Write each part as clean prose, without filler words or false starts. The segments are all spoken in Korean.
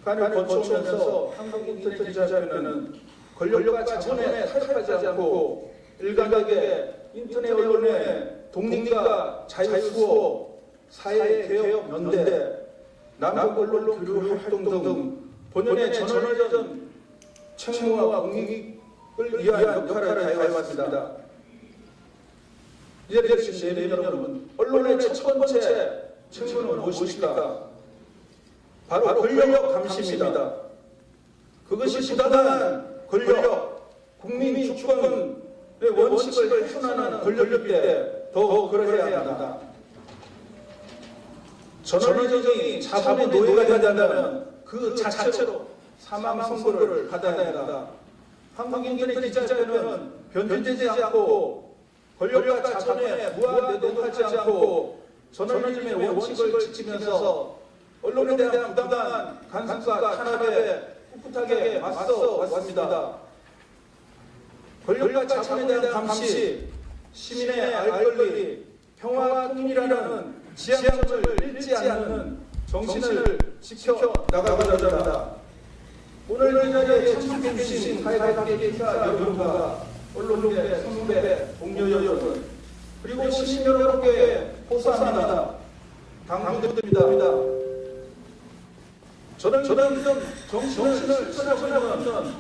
간을 거쳐오면서 한국 인터넷 기자회견은 권력과 자본에 타협하지 않고 일각에게 인터넷 언론의 독립과 자유수호, 사회개혁 연대, 남북 언론 교류 활동 등 본연의 전원전 책무와 공익을 위한 역할을 다해왔습니다. 이제 내린 여러분, 언론의 첫 번째 책무는 무엇입니까? 바로 권력 감시입니다. 그것이 부당한 권력, 국민 주권의 원칙을 훼손하는 권력일 때 더욱 그러해야 합니다. 전원의정이 자본의 노예가 된다면 그 자체로 사망 선고를 받아야 합니다. 한국 인터넷 기자회견은 변질되지 않고 권력과 자본에 무한대동하지 않고 전원의정의 원칙을 지키면서 언론에 대한 부당한 간섭과 탄압에 꿋꿋하게 맞서 왔습니다. 권력과 자본에 대한 감시, 시민의 알 권리, 평화와 통일이라는 지향점을 잃지 않는 정신을 지켜 나가고자 합니다. 오늘 이 자리에 참석해 주신 사회학계 기자 여러분과 언론계 선배, 동료 여러분, 그리고 시민 여러분께 호소합니다. 당부드립니다. 저는 정신을 실천하고 있는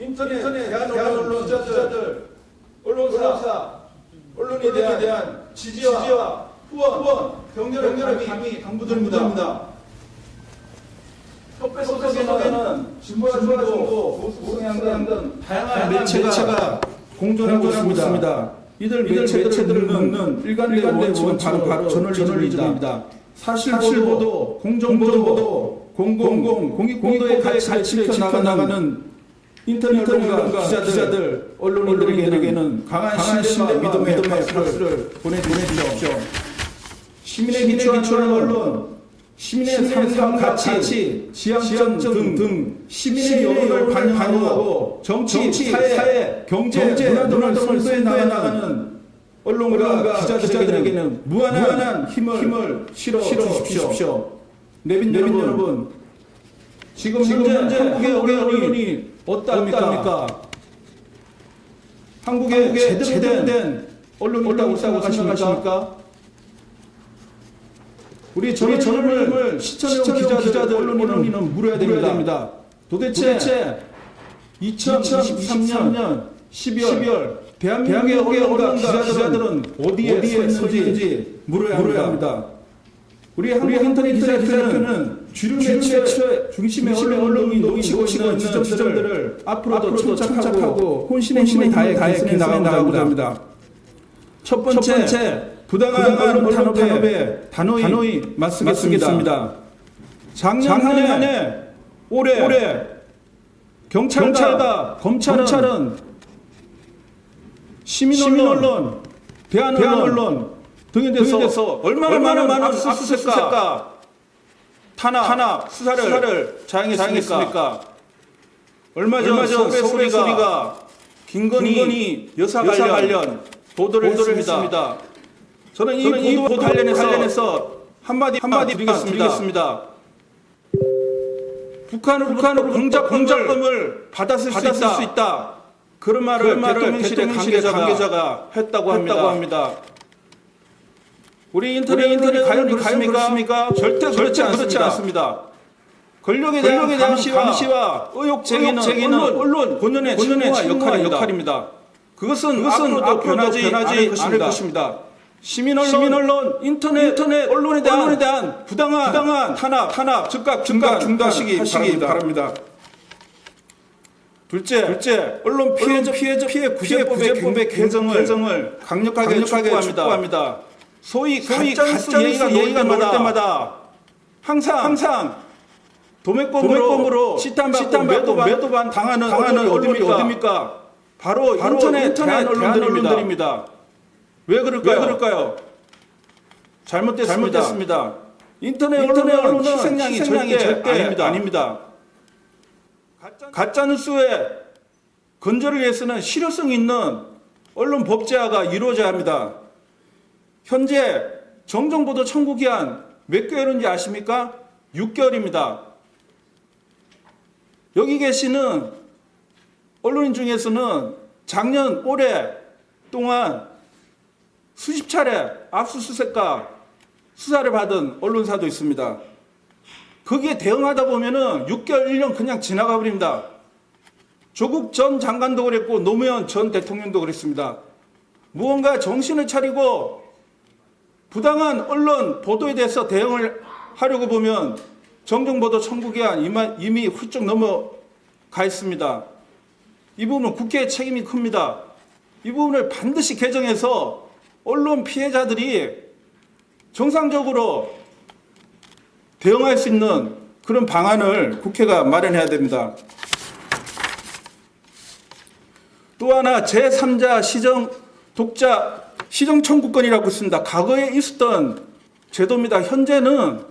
인터넷 대한 언론 기자들, 언론사, 언론에 대한 지지와 후원, 격렬한 감히 당부드립니다. 협회 속에는 진보와 중도, 보수성향 등 다양한 매체가 공존하고 있습니다. 이들 매체들을 넣는 일관된 원칙은 바로 저널리즘입니다. 사실보도, 공정보도, 공익보도의 가치를 지켜나가는 인터넷 언론과 기자들, 언론인들에게는 강한 신뢰와 믿음의 박수를 보내주십시오. 시민의 기초한 언론, 시민의 삶과 가치, 지향점 등 시민의 여론을 반영하고 정치, 사회, 경제, 문화 등을 선도해 나가는 언론과 기자들에게는 무한한 힘을 실어 주십시오. 내빈 여러분, 지금 현재 한국의 언론이 어떠합니까? 한국에 제대로 된 언론이 있다고 생각하십니까? 우리 전원을 시청해온 기자들, 언론인은 물어야 됩니다. 도대체 2023년 12월 대한민국의 언론과 기자들은 어디에 서 있는지 물어야 합니다. 우리 한국 인터넷 기자협회는 주류 매체의 중심의 언론이 놓치고 있는 지점들을 앞으로도 침착하고 혼신의 다해 나가고자 합니다. 첫 번째, 부당한 언론 탄압에 단호히 맞서겠습니다. 작년 한 해, 올해 경찰과 검찰은 시민언론, 대한언론 등에 대해서 얼마나 많은 압수수색과 탄압, 수사를 자행했습니까? 얼마 전 서울의 김건희 여사 관련 보도를 했습니다. 저는 이 보도 관련해서 한마디 드리겠습니다. 북한으로 공작금을 받았을 수 있다. 그런 말을 대통령실의 관계자가 했다고 합니다. 우리 인터넷 과연 그렇습니까? 절대 그렇지 않습니다. 권력에 대한 감시와 의혹 제기는 언론 본연의 책무와 역할입니다. 그것은 앞으로도 변하지 않을 것입니다. 시민언론, 인터넷 언론에 대한 부당한 탄압 즉각 중단하시기 바랍니다. 둘째, 언론 피해 구제법의 경배 개정을 강력하게 촉구합니다. 소위 가짜 얘기가 나올 때마다 항상 도매금으로 시탄받고 매도반 당하는 언론이 어디입니까? 바로 인터넷 대한 언론들입니다. 왜 그럴까요? 잘못됐습니다. 인터넷 언론은 희생양이 절대 아닙니다. 가짜뉴스의 건절을 위해서는 실효성 있는 언론 법제화가 이루어져야 합니다. 현재 정정보도 청구 기한 몇 개월인지 아십니까? 6개월입니다. 여기 계시는 언론인 중에서는 작년 올해 동안 수십 차례 압수수색과 수사를 받은 언론사도 있습니다. 거기에 대응하다 보면은 6개월, 1년 그냥 지나가 버립니다. 조국 전 장관도 그랬고 노무현 전 대통령도 그랬습니다. 무언가 정신을 차리고 부당한 언론 보도에 대해서 대응을 하려고 보면 정정보도 청구 기한 이미 훌쩍 넘어가 있습니다. 이 부분은 국회의 책임이 큽니다. 이 부분을 반드시 개정해서 언론 피해자들이 정상적으로 대응할 수 있는 그런 방안을 국회가 마련해야 됩니다. 또 하나 제3자 시정 청구권이라고 있습니다. 과거에 있었던 제도입니다. 현재는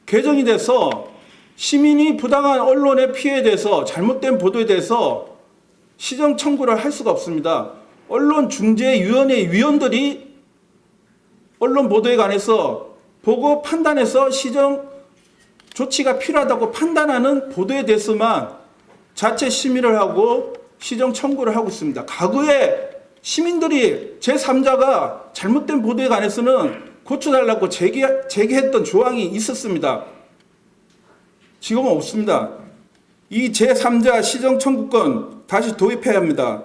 개정이 돼서 시민이 부당한 언론의 피해에 대해서 잘못된 보도에 대해서 시정 청구를 할 수가 없습니다. 언론중재위원회 위원들이 언론 보도에 관해서 보고 판단해서 시정 조치가 필요하다고 판단하는 보도에 대해서만 자체 심의를 하고 시정 청구를 하고 있습니다. 과거에 시민들이 제3자가 잘못된 보도에 관해서는 고쳐달라고 제기했던 조항이 있었습니다. 지금은 없습니다. 이 제3자 시정 청구권 다시 도입해야 합니다.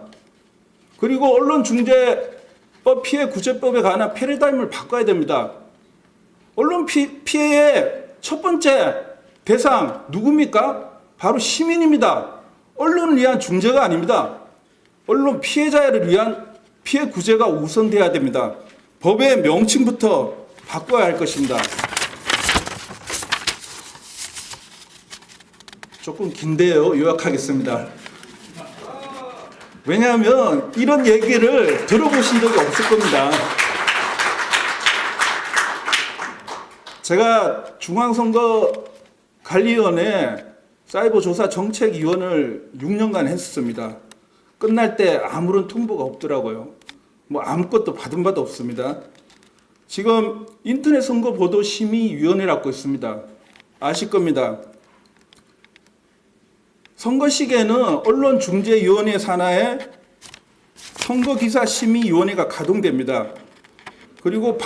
그리고 언론중재법 피해구제법에 관한 패러다임을 바꿔야 됩니다. 언론 피해의 첫 번째 대상 누굽니까? 바로 시민입니다. 언론을 위한 중재가 아닙니다. 언론 피해자를 위한 피해 구제가 우선돼야 됩니다. 법의 명칭부터 바꿔야 할 것입니다. 조금 긴데요. 요약하겠습니다. 왜냐하면 이런 얘기를 들어보신 적이 없을 겁니다. 제가 중앙선거관리위원회 사이버조사 정책위원을 6년간 했었습니다. 끝날 때 아무런 통보가 없더라고요. 뭐 아무것도 받은 바도 없습니다. 지금 인터넷 선거 보도 심의위원회라고 있습니다. 아실 겁니다. 선거 시기에는 언론중재위원회 산하에 선거기사 심의위원회가 가동됩니다. 그리고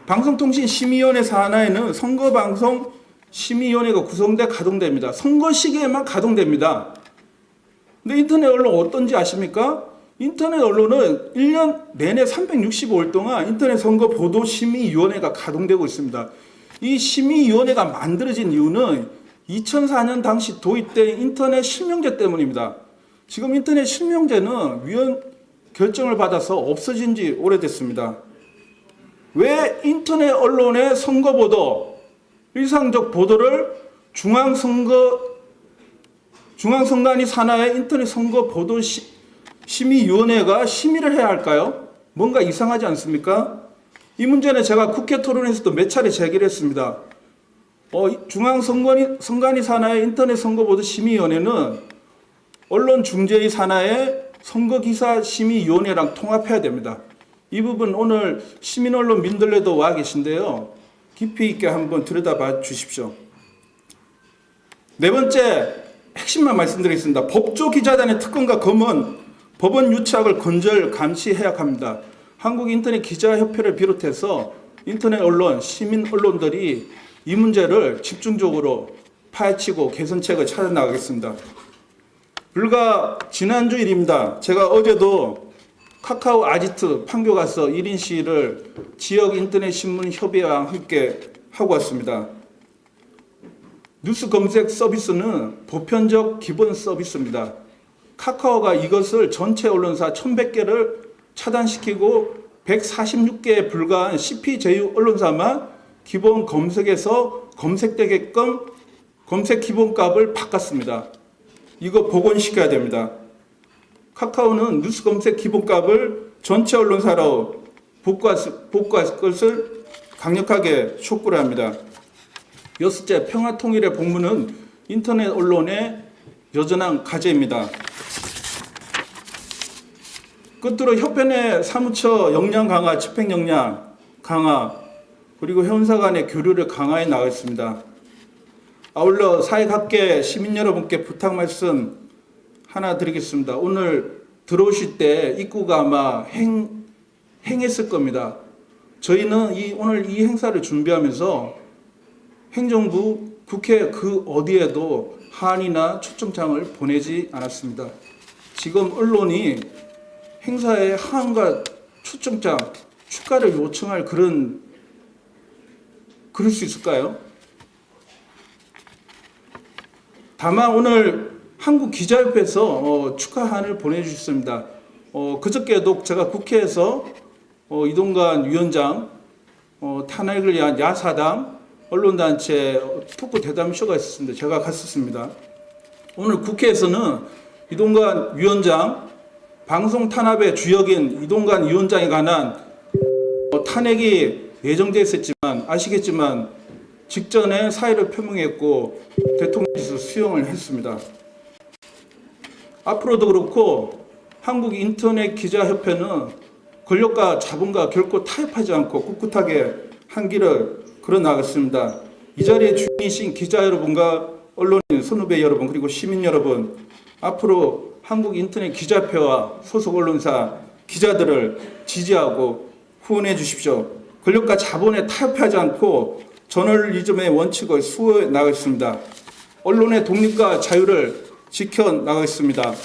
방송통신심의위원회 산하에는 선거방송 심의위원회가 구성돼 가동됩니다. 선거 시기에만 가동됩니다. 근데 인터넷 언론 어떤지 아십니까? 인터넷 언론은 1년 내내 365일 동안 인터넷 선거 보도 심의위원회가 가동되고 있습니다. 이 심의위원회가 만들어진 이유는 2004년 당시 도입된 인터넷 실명제 때문입니다. 지금 인터넷 실명제는 위원 결정을 받아서 없어진 지 오래됐습니다. 왜 인터넷 언론의 선거 보도, 일상적 보도를 중앙선관위 산하의 인터넷 선거 보도 심의위원회가 심의를 해야 할까요? 뭔가 이상하지 않습니까? 이 문제는 제가 국회 토론에서도 몇 차례 제기를 했습니다. 중앙선관위 산하의 인터넷 선거보도 심의위원회는 언론중재위 산하의 선거기사 심의위원회랑 통합해야 됩니다. 이 부분 오늘 시민언론 민들레도 와 계신데요. 깊이 있게 한번 들여다봐 주십시오. 네 번째 핵심만 말씀드리겠습니다. 법조기자단의 특권과 검은 법원 유착을 건절 감시해야 합니다. 한국인터넷기자협회를 비롯해서 인터넷 언론, 시민 언론들이 이 문제를 집중적으로 파헤치고 개선책을 찾아 나가겠습니다. 불과 지난주 일입니다. 제가 어제도 카카오 아지트 판교 가서 1인 시위를 지역 인터넷 신문 협의회와 함께 하고 왔습니다. 뉴스 검색 서비스는 보편적 기본 서비스입니다. 카카오가 이것을 전체 언론사 1100개를 차단시키고 146개에 불과한 CP 제휴 언론사만 기본 검색에서 검색되게끔 검색 기본값을 바꿨습니다. 이거 복원시켜야 됩니다. 카카오는 뉴스 검색 기본값을 전체 언론사로 복구할 것을 강력하게 촉구를 합니다. 여섯째, 평화통일의 복무는 인터넷 언론의 여전한 과제입니다. 끝으로 협회 내 사무처 역량 강화, 집행 역량 강화, 그리고 회원사 간의 교류를 강화해 나가겠습니다. 아울러 사회각계 시민 여러분께 부탁 말씀 하나 드리겠습니다. 오늘 들어오실 때 입구가 아마 행했을 겁니다. 저희는 오늘 이 행사를 준비하면서 행정부, 국회 그 어디에도 한이나 초청장을 보내지 않았습니다. 지금 언론이 행사에 한과 초청장, 축가를 요청할 그럴 수 있을까요? 다만 오늘 한국기자협회에서 축하한을 보내주셨습니다. 그저께도 제가 국회에서 이동관 위원장 탄핵을 위한 야사당 언론단체 특보 대담쇼가 있었습니다. 제가 갔었습니다. 오늘 국회에서는 이동관 위원장 방송 탄압의 주역인 이동관 위원장에 관한 탄핵이 예정되어 있었지만 아시겠지만 직전에 사의를 표명했고 대통령께서 수용을 했습니다. 앞으로도 그렇고 한국인터넷기자협회는 권력과 자본과 결코 타협하지 않고 꿋꿋하게 한 길을 걸어나가겠습니다. 이 자리에 주인이신 기자 여러분과 언론인 선후배 여러분 그리고 시민 여러분, 앞으로 한국인터넷기자협회와 소속 언론사 기자들을 지지하고 후원해 주십시오. 권력과 자본에 타협하지 않고 저널리즘의 원칙을 수호해 나가겠습니다. 언론의 독립과 자유를 지켜나가겠습니다.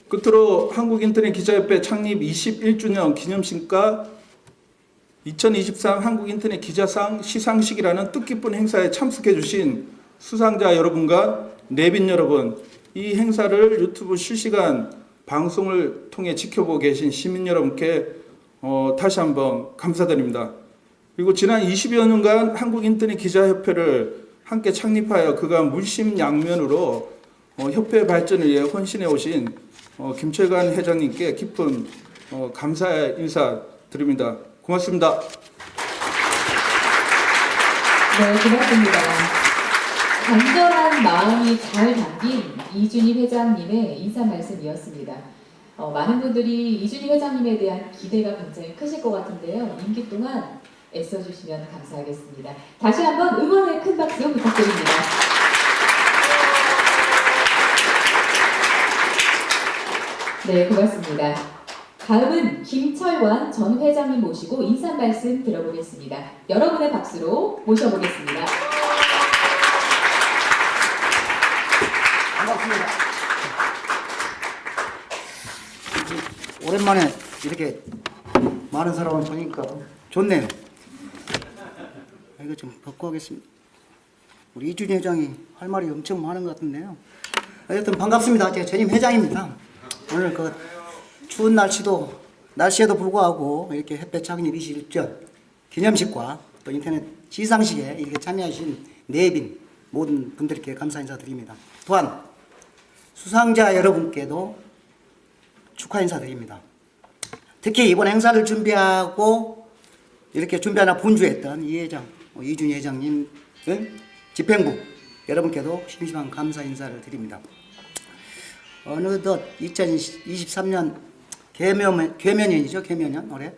끝으로 한국인터넷기자협회 창립 21주년 기념식과 2023 한국인터넷기자상 시상식이라는 뜻깊은 행사에 참석해 주신 수상자 여러분과 내빈 여러분, 이 행사를 유튜브 실시간 방송을 통해 지켜보고 계신 시민 여러분께 다시 한번 감사드립니다. 그리고 지난 20여 년간 한국인터넷기자협회를 함께 창립하여 그간 물심양면으로 협회 발전을 위해 헌신해 오신 김철관 회장님께 깊은 감사의 인사 드립니다. 고맙습니다. 네, 고맙습니다. 간절한 마음이 잘 담긴 이준희 회장님의 인사 말씀이었습니다. 많은 분들이 이준희 회장님에 대한 기대가 굉장히 크실 것 같은데요. 임기 동안 애써주시면 감사하겠습니다. 다시 한번 응원의 큰 박수 부탁드립니다. 네, 고맙습니다. 다음은 김철관 전 회장님 모시고 인사 말씀 들어보겠습니다. 여러분의 박수로 모셔보겠습니다. 반갑습니다. 오랜만에 이렇게 많은 사람을 보니까 좋네요. 이거 좀 벗고 하겠습니다. 우리 이준희 회장이 할 말이 엄청 많은 것 같은데요. 어쨌든 반갑습니다. 제가 전임 회장입니다. 오늘 그 추운 날씨에도 불구하고 이렇게 햇볕 창립 21전 기념식과 또 인터넷 시상식에 이렇게 참여하신 내빈 모든 분들께 감사 인사드립니다. 또한 수상자 여러분께도 축하 인사드립니다. 특히 이번 행사를 준비하고 이렇게 준비하나 분주했던 이 회장, 이준희 회장님 등 집행부 여러분께도 심심한 감사 인사를 드립니다. 어느덧 2023년 개면년이죠. 개면년 올해.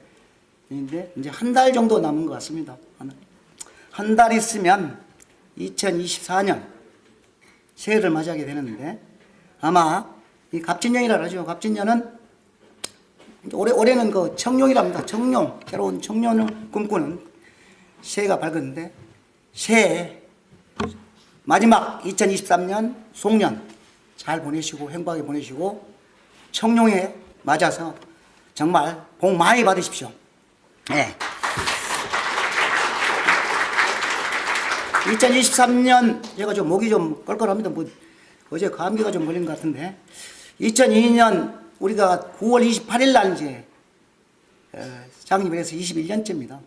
인데 이제 한 달 정도 남은 것 같습니다. 한 달 있으면 2024년 새해를 맞이하게 되는데 아마 이 갑진년이라 하죠. 갑진년은 올해는 그 청룡이랍니다. 청룡, 새로운 청룡을 꿈꾸는 새해가 밝았는데 새해 마지막 2023년 송년 잘 보내시고 행복하게 보내시고 청룡에 맞아서 정말 복 많이 받으십시오. 네. 2023년 제가 좀 목이 좀 껄껄합니다. 뭐 어제 감기가 좀 걸린 것 같은데 2002년 우리가 9월 28일 날 이제 창립을 해서 21년째입니다.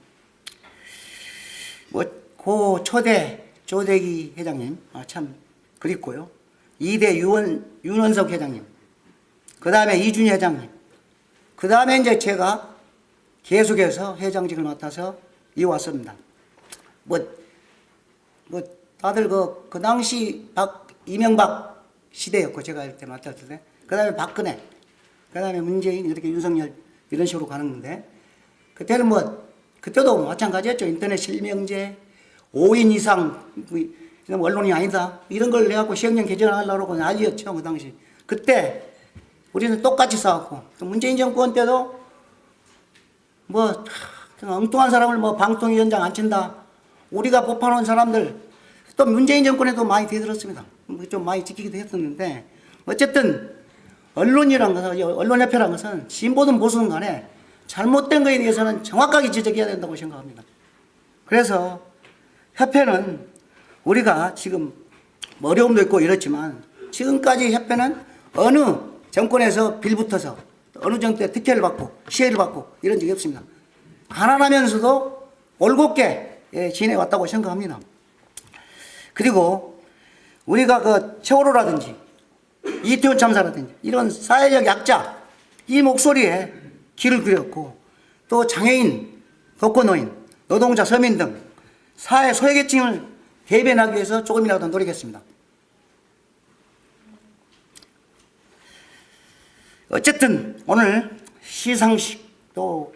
고 초대 조대기 회장님 참 그립고요. 2대 윤원석 회장님, 그 다음에 이준희 회장님, 그 다음에 이제 제가 계속해서 회장직을 맡아서 이어왔습니다. 다들 그 당시 이명박 시대였고 제가 이때 맡았을 때, 그 다음에 박근혜, 그 다음에 문재인, 이렇게 윤석열 이런 식으로 가는 건데, 그때는 그때도 마찬가지였죠. 인터넷 실명제, 5인 이상 언론이 아니다. 이런 걸 내갖고 시행령 개정하려고 난리였죠, 그 당시. 그때 우리는 똑같이 싸웠고, 또 문재인 정권 때도 뭐, 그냥 엉뚱한 사람을 뭐 방통위원장 앉힌다. 우리가 뽑아놓은 사람들, 또 문재인 정권에도 많이 대들었습니다. 좀 많이 지키기도 했었는데, 어쨌든, 언론이란 것은, 언론협회란 것은 진보든 보수든 간에 잘못된 것에 대해서는 정확하게 지적해야 된다고 생각합니다. 그래서 협회는 우리가 지금 어려움도 있고 이렇지만 지금까지 협회는 어느 정권에서 빌붙어서 어느 정도의 특혜를 받고 시혜를 받고 이런 적이 없습니다. 가난하면서도 올곧게 지내왔다고 생각합니다. 그리고 우리가 그 세월호라든지 이태원 참사라든지 이런 사회적 약자 이 목소리에 귀를 기울였고 또 장애인, 독거노인, 노동자, 서민 등 사회 소외계층을 대변하기 위해서 조금이라도 노력했습니다. 어쨌든 오늘 시상식 또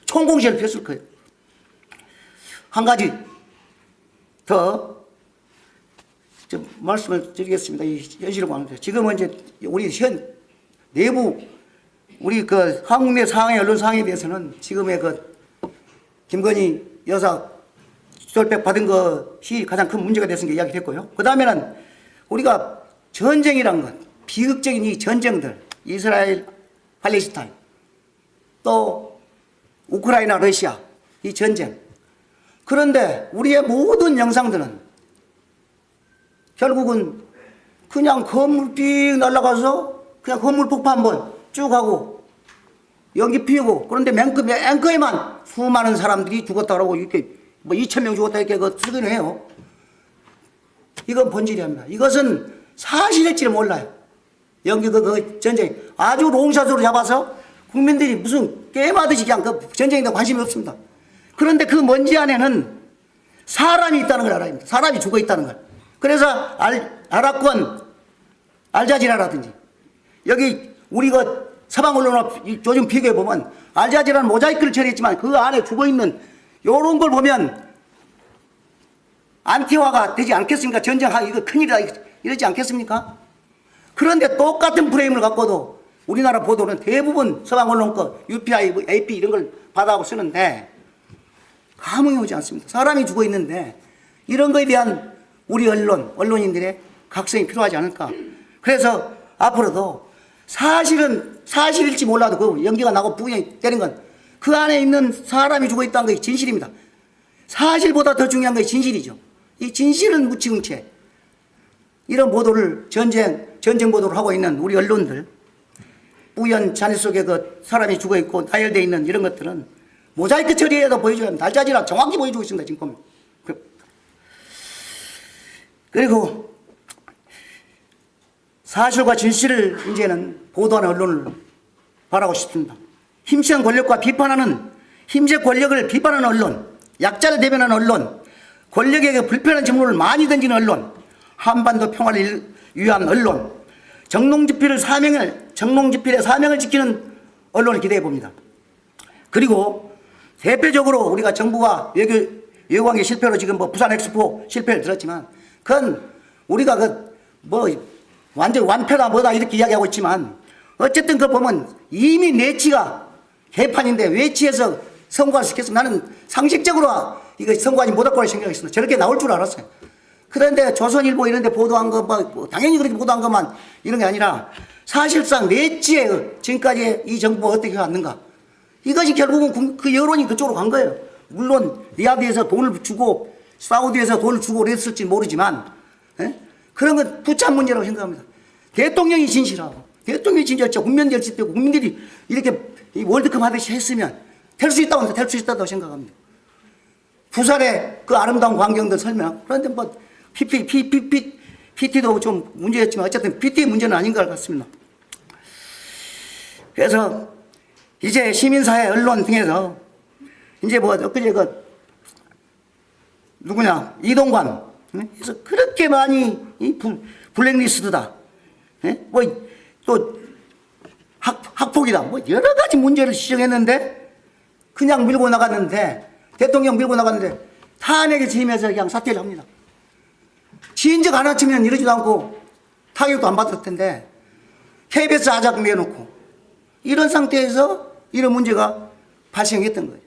총공시를 폈을 거예요. 한 가지 더 좀 말씀을 드리겠습니다. 이 현실을 보면서 지금은 이제 우리 현 내부 우리 그 한국 내 상황의 언론 상황에 대해서는 지금의 그 김건희 여사 수혈백 받은 것이 가장 큰 문제가 됐으니까 이야기했고요. 그 다음에는 우리가 전쟁이란 것, 비극적인 이 전쟁들, 이스라엘, 팔레스타인, 또 우크라이나, 러시아, 이 전쟁. 그런데 우리의 모든 영상들은 결국은 그냥 건물 삑 날아가서 그냥 건물 폭파 한번 쭉 하고 연기 피우고 그런데 앵커에만 수많은 사람들이 죽었다고 이렇게 뭐 2,000명 죽었다 이렇게 쓰기는 해요. 이건 본질이 아닙니다. 이것은 사실일지를 몰라요. 연기 그 전쟁 아주 롱샷으로 잡아서 국민들이 무슨 게임하듯이 그냥 그 전쟁에 대한 관심이 없습니다. 그런데 그 먼지 안에는 사람이 있다는 걸 알아야 합니다. 사람이 죽어 있다는 걸. 그래서 아랍권 알자지라라든지 여기 우리 그 서방 언론과 요즘 비교해 보면 알자지라는 모자이크를 처리했지만 그 안에 죽어 있는 요런 걸 보면 안티화가 되지 않겠습니까? 전쟁하기 이거 큰일이다 이러지 않겠습니까? 그런데 똑같은 프레임을 갖고도 우리나라 보도는 대부분 서방 언론 거 UPI, AP 이런 걸 받아하고 쓰는데 감흥이 오지 않습니다. 사람이 죽어 있는데 이런 거에 대한 우리 언론인들의 각성이 필요하지 않을까. 그래서 앞으로도 사실은 사실일지 몰라도 그 연기가 나고 부인이 되는 건 그 안에 있는 사람이 죽어 있다는 것이 진실입니다. 사실보다 더 중요한 것이 진실이죠. 이 진실은 묻히는 채 이런 보도를 전쟁 보도를 하고 있는 우리 언론들 우연 잔해 속에 그 사람이 죽어 있고 나열되어 있는 이런 것들은 모자이크 처리해서 보여줘야 합니다. 알자지라 정확히 보여주고 있습니다. 지금 보면. 그리고 사실과 진실을 이제는 보도하는 언론을 바라고 싶습니다. 힘센 권력과 비판하는 힘센 권력을 비판하는 언론, 약자를 대변하는 언론, 권력에게 불편한 질문을 많이 던지는 언론, 한반도 평화를 위한 언론, 정농집필의 사명을 지키는 언론을 기대해 봅니다. 그리고 대표적으로 우리가 정부가 외교관계 실패로 지금 뭐 부산 엑스포 실패를 들었지만 그건 우리가 완전 완패다 뭐다 이렇게 이야기하고 있지만 어쨌든 그거 보면 이미 내치가 개판인데 외치에서 선거를 시켰으면 나는 상식적으로 이거 선거하지 못할 거라 생각했습니다. 저렇게 나올 줄 알았어요. 그런데 조선일보 이런 데 보도한 거 당연히 그렇게 보도한 것만 이런 게 아니라 사실상 내치에 지금까지 이 정부가 어떻게 해왔는가 이것이 결국은 그 여론이 그쪽으로 간 거예요. 물론 리야드에서 돈을 주고 사우디에서 돈을 주고 그랬을지 모르지만 그런 건 부참 문제라고 생각합니다. 대통령이 진실하고 대통령이 진실했죠. 국면 결집되고 국민들이 이렇게 이 월드컵 하듯이 했으면 될 수 있다고 될 수 있다고 생각합니다. 부산의 그 아름다운 광경들 설명 그런데 뭐 PT도 좀 문제였지만 어쨌든 PT의 문제는 아닌 것 같습니다. 그래서 이제 시민사회 언론 등에서 이제 뭐 엊그제 누구냐 이동관 그래서 그렇게 많이 이 블랙리스트다 뭐 또 학폭이다 뭐 여러 가지 문제를 지적했는데 그냥 밀고 나갔는데 대통령 밀고 나갔는데 탄핵에 지임해서 그냥 사퇴를 합니다. 진즉 안 왔으면 이러지도 않고 타격도 안 받을 텐데 KBS 아작 내놓고 이런 상태에서 이런 문제가 발생했던 거예요.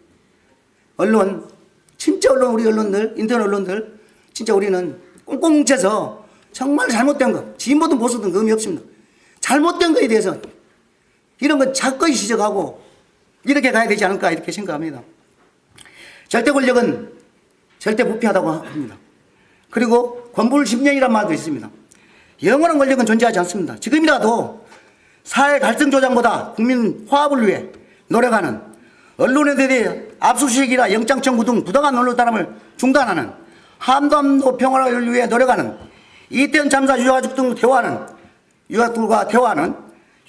언론 진짜 언론 우리 언론들 인터넷 언론들 진짜 우리는 꽁꽁 뭉쳐서 정말 잘못된 거 진보든 보수든 의미 없습니다. 잘못된 거에 대해서 이런 건 자꾸이 지적하고 이렇게 가야 되지 않을까 이렇게 생각합니다. 절대 권력은 절대 부패하다고 합니다. 그리고 권불 10년이란 말도 있습니다. 영원한 권력은 존재하지 않습니다. 지금이라도 사회 갈등 조장보다 국민 화합을 위해 노력하는 언론에 대해 압수수색이나 영장 청구 등 부당한 언론 탄압을 중단하는 한반도 평화를 위해 노력하는 이태원 참사 유가족 등 유가족들과 대화하는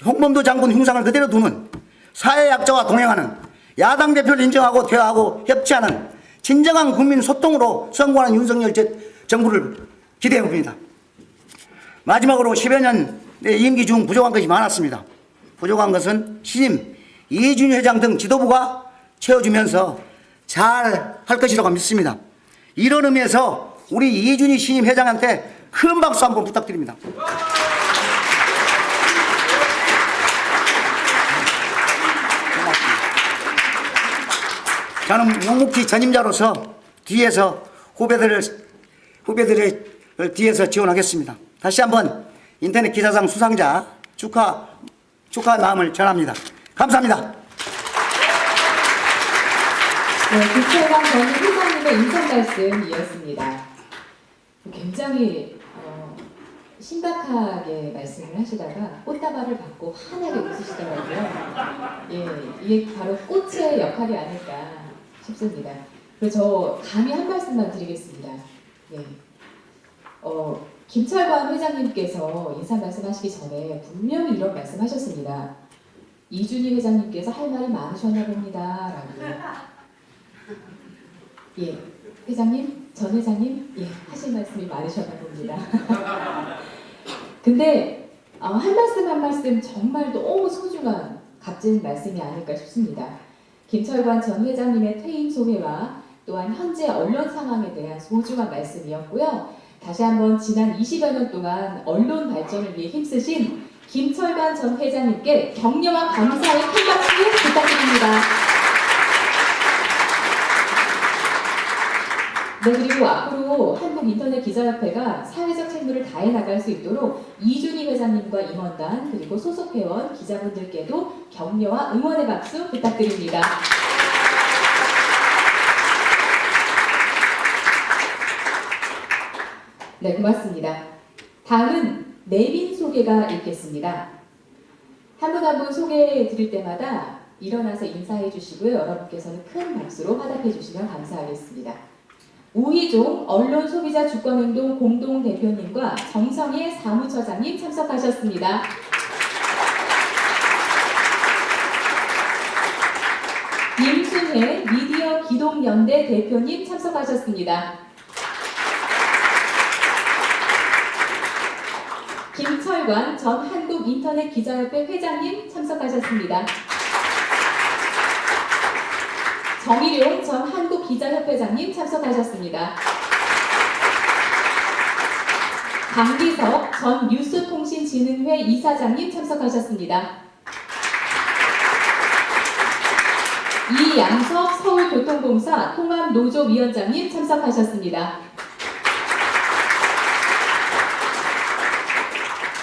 홍범도 장군 흉상을 그대로 두는 사회 약자와 동행하는 야당 대표를 인정하고 대화하고 협치하는 진정한 국민 소통으로 성공하는 윤석열 정부를 기대해 봅니다. 마지막으로 10여 년의 임기 중 부족한 것이 많았습니다. 부족한 것은 신임 이준희 회장 등 지도부가 채워주면서 잘 할 것이라고 믿습니다. 이런 의미에서 우리 이준희 신임 회장한테 큰 박수 한번 부탁드립니다. 저는 묵묵히 전임자로서 뒤에서 후배들을 뒤에서 지원하겠습니다. 다시 한번 인터넷 기사상 수상자 축하 마음을 전합니다. 감사합니다. 네, 김철광 전 회장님의 인사 말씀이었습니다. 굉장히 심각하게 말씀을 하시다가 꽃다발을 받고 환하게 웃으시더라고요. 예, 이게 바로 꽃의 역할이 아닐까 싶습니다. 그래서 저 감히 한 말씀만 드리겠습니다. 예. 김철관 회장님께서 인사 말씀하시기 전에 분명히 이런 말씀하셨습니다. 이준희 회장님께서 할 말이 많으셨나 봅니다. 라고. 예, 회장님, 전 회장님, 예, 하실 말씀이 많으셨나 봅니다. 근데 한 말씀 한 말씀 정말 너무 소중한 값진 말씀이 아닐까 싶습니다. 김철관 전 회장님의 퇴임 소회와 또한 현재 언론 상황에 대한 소중한 말씀이었고요. 다시 한번 지난 20여 년 동안 언론 발전을 위해 힘쓰신 김철관 전 회장님께 격려와 감사의 큰 박수 부탁드립니다. 네, 그리고 앞으로 한국인터넷기자협회가 사회적 책무를 다해 나갈 수 있도록 이준희 회장님과 임원단 그리고 소속 회원 기자분들께도 격려와 응원의 박수 부탁드립니다. 네, 고맙습니다. 다음은 내빈 소개가 있겠습니다. 한 분 한 분 소개해 드릴 때마다 일어나서 인사해 주시고요. 여러분께서는 큰 박수로 화답해 주시면 감사하겠습니다. 우희종 언론소비자주권행동 공동대표님과 정성희 사무처장님 참석하셨습니다. 임순혜 미디어 기동연대 대표님 참석하셨습니다. 김철관 전 한국인터넷기자협회 회장님 참석하셨습니다. 정일용 전 한국기자협회장님 참석하셨습니다. 강기석 전 뉴스통신진흥회 이사장님 참석하셨습니다. 이양석 서울교통공사 통합노조위원장님 참석하셨습니다.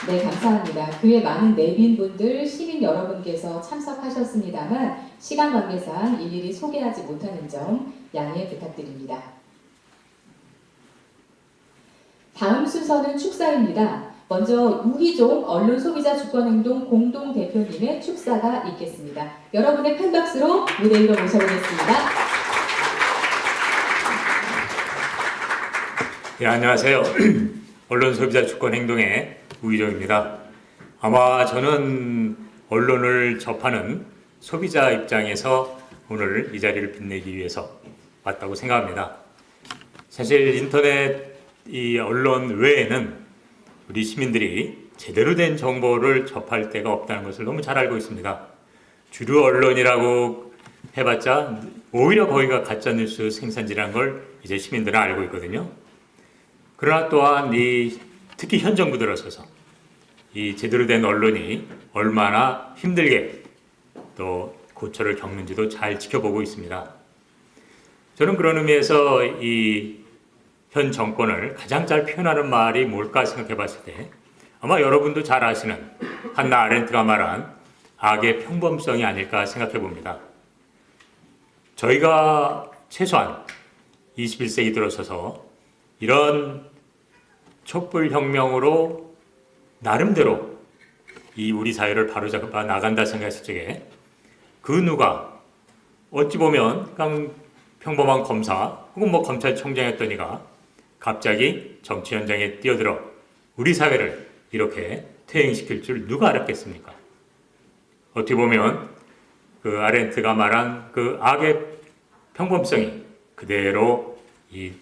네, 감사합니다. 그 외 많은 내빈분들, 시민 여러분께서 참석하셨습니다만 시간 관계상 일일이 소개하지 못하는 점 양해 부탁드립니다. 다음 순서는 축사입니다. 먼저 우희종 언론소비자주권행동 공동대표님의 축사가 있겠습니다. 여러분의 큰 박수로 무대 위로 모셔보겠습니다. 네, 안녕하세요. 언론소비자주권행동의 우희종입니다. 아마 저는 언론을 접하는 소비자 입장에서 오늘 이 자리를 빛내기 위해서 왔다고 생각합니다. 사실 인터넷 이 언론 외에는 우리 시민들이 제대로 된 정보를 접할 데가 없다는 것을 너무 잘 알고 있습니다. 주류 언론이라고 해봤자 오히려 거기가 가짜뉴스 생산지라는 걸 이제 시민들은 알고 있거든요. 그러나 또한 특히 현 정부 들어서서 이 제대로 된 언론이 얼마나 힘들게 또 고초를 겪는지도 잘 지켜보고 있습니다. 저는 그런 의미에서 이 현 정권을 가장 잘 표현하는 말이 뭘까 생각해 봤을 때 아마 여러분도 잘 아시는 한나 아렌트가 말한 악의 평범성이 아닐까 생각해 봅니다. 저희가 최소한 21세기 들어서서 이런 촛불혁명으로 나름대로 이 우리 사회를 바로잡아 나간다 생각했을 적에 그 누가 어찌 보면 그냥 평범한 검사 혹은 검찰총장이었더니가 갑자기 정치 현장에 뛰어들어 우리 사회를 이렇게 퇴행시킬 줄 누가 알았겠습니까? 어떻게 보면 그 아렌트가 말한 그 악의 평범성이 그대로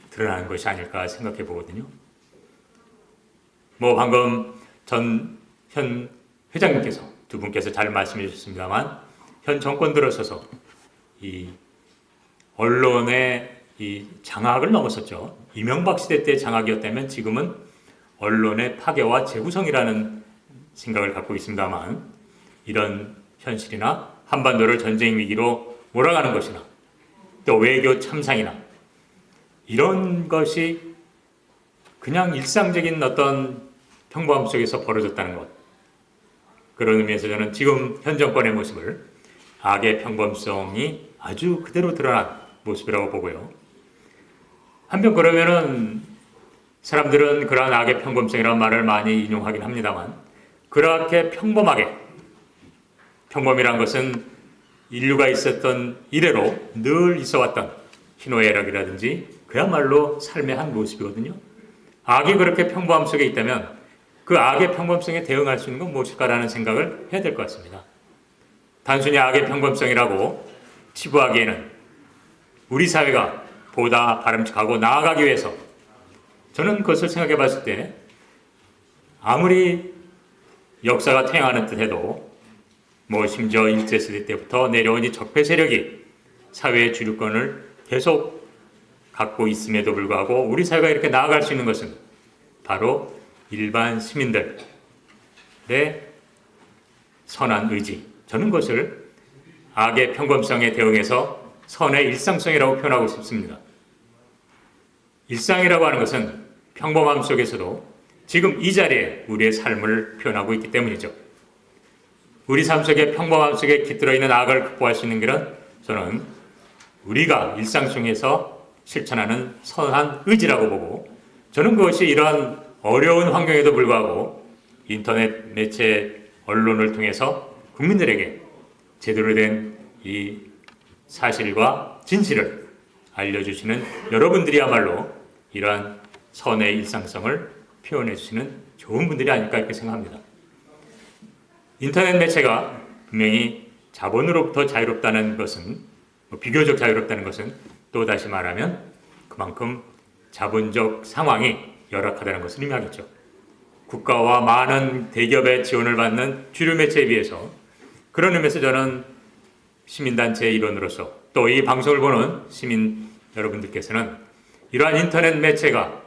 드러나는 것이 아닐까 생각해 보거든요. 방금 현 회장님께서 두 분께서 잘 말씀해 주셨습니다만 현 정권 들어서서 이 언론의 이 장악을 넘어섰죠. 이명박 시대 때 장악이었다면 지금은 언론의 파괴와 재구성이라는 생각을 갖고 있습니다만 이런 현실이나 한반도를 전쟁 위기로 몰아가는 것이나 또 외교 참상이나 이런 것이 그냥 일상적인 어떤 평범함 속에서 벌어졌다는 것. 그런 의미에서 저는 지금 현 정권의 모습을 악의 평범성이 아주 그대로 드러난 모습이라고 보고요. 한편 그러면은 사람들은 그러한 악의 평범성이라는 말을 많이 인용하긴 합니다만 그렇게 평범이란 것은 인류가 있었던 이래로 늘 있어왔던 희노애락이라든지 그야말로 삶의 한 모습이거든요. 악이 그렇게 평범함 속에 있다면 그 악의 평범성에 대응할 수 있는 건 무엇일까라는 생각을 해야 될 것 같습니다. 단순히 악의 평범성이라고 치부하기에는 우리 사회가 보다 바람직하고 나아가기 위해서 저는 그것을 생각해 봤을 때 아무리 역사가 퇴행하는 듯 해도 심지어 일제시대 때부터 내려온 이 적폐 세력이 사회의 주류권을 계속 갖고 있음에도 불구하고 우리 사회가 이렇게 나아갈 수 있는 것은 바로 일반 시민들의 선한 의지, 저는 그것을 악의 평범성에 대응해서 선의 일상성이라고 표현하고 싶습니다. 일상이라고 하는 것은 평범함 속에서도 지금 이 자리에 우리의 삶을 표현하고 있기 때문이죠. 우리 삶 속에 평범함 속에 깃들어 있는 악을 극복할 수 있는 길은 저는 우리가 일상 속에서 실천하는 선한 의지라고 보고, 저는 그것이 이러한 어려운 환경에도 불구하고 인터넷 매체 언론을 통해서 국민들에게 제대로 된 이 사실과 진실을 알려주시는 여러분들이야말로 이러한 선의 일상성을 표현해 주시는 좋은 분들이 아닐까 이렇게 생각합니다. 인터넷 매체가 분명히 자본으로부터 자유롭다는 것은, 비교적 자유롭다는 것은 또 다시 말하면 그만큼 자본적 상황이 열악하다는 것을 의미하겠죠. 국가와 많은 대기업의 지원을 받는 주류 매체에 비해서, 그런 의미에서 저는 시민단체의 일원으로서 또 이 방송을 보는 시민 여러분들께서는 이러한 인터넷 매체가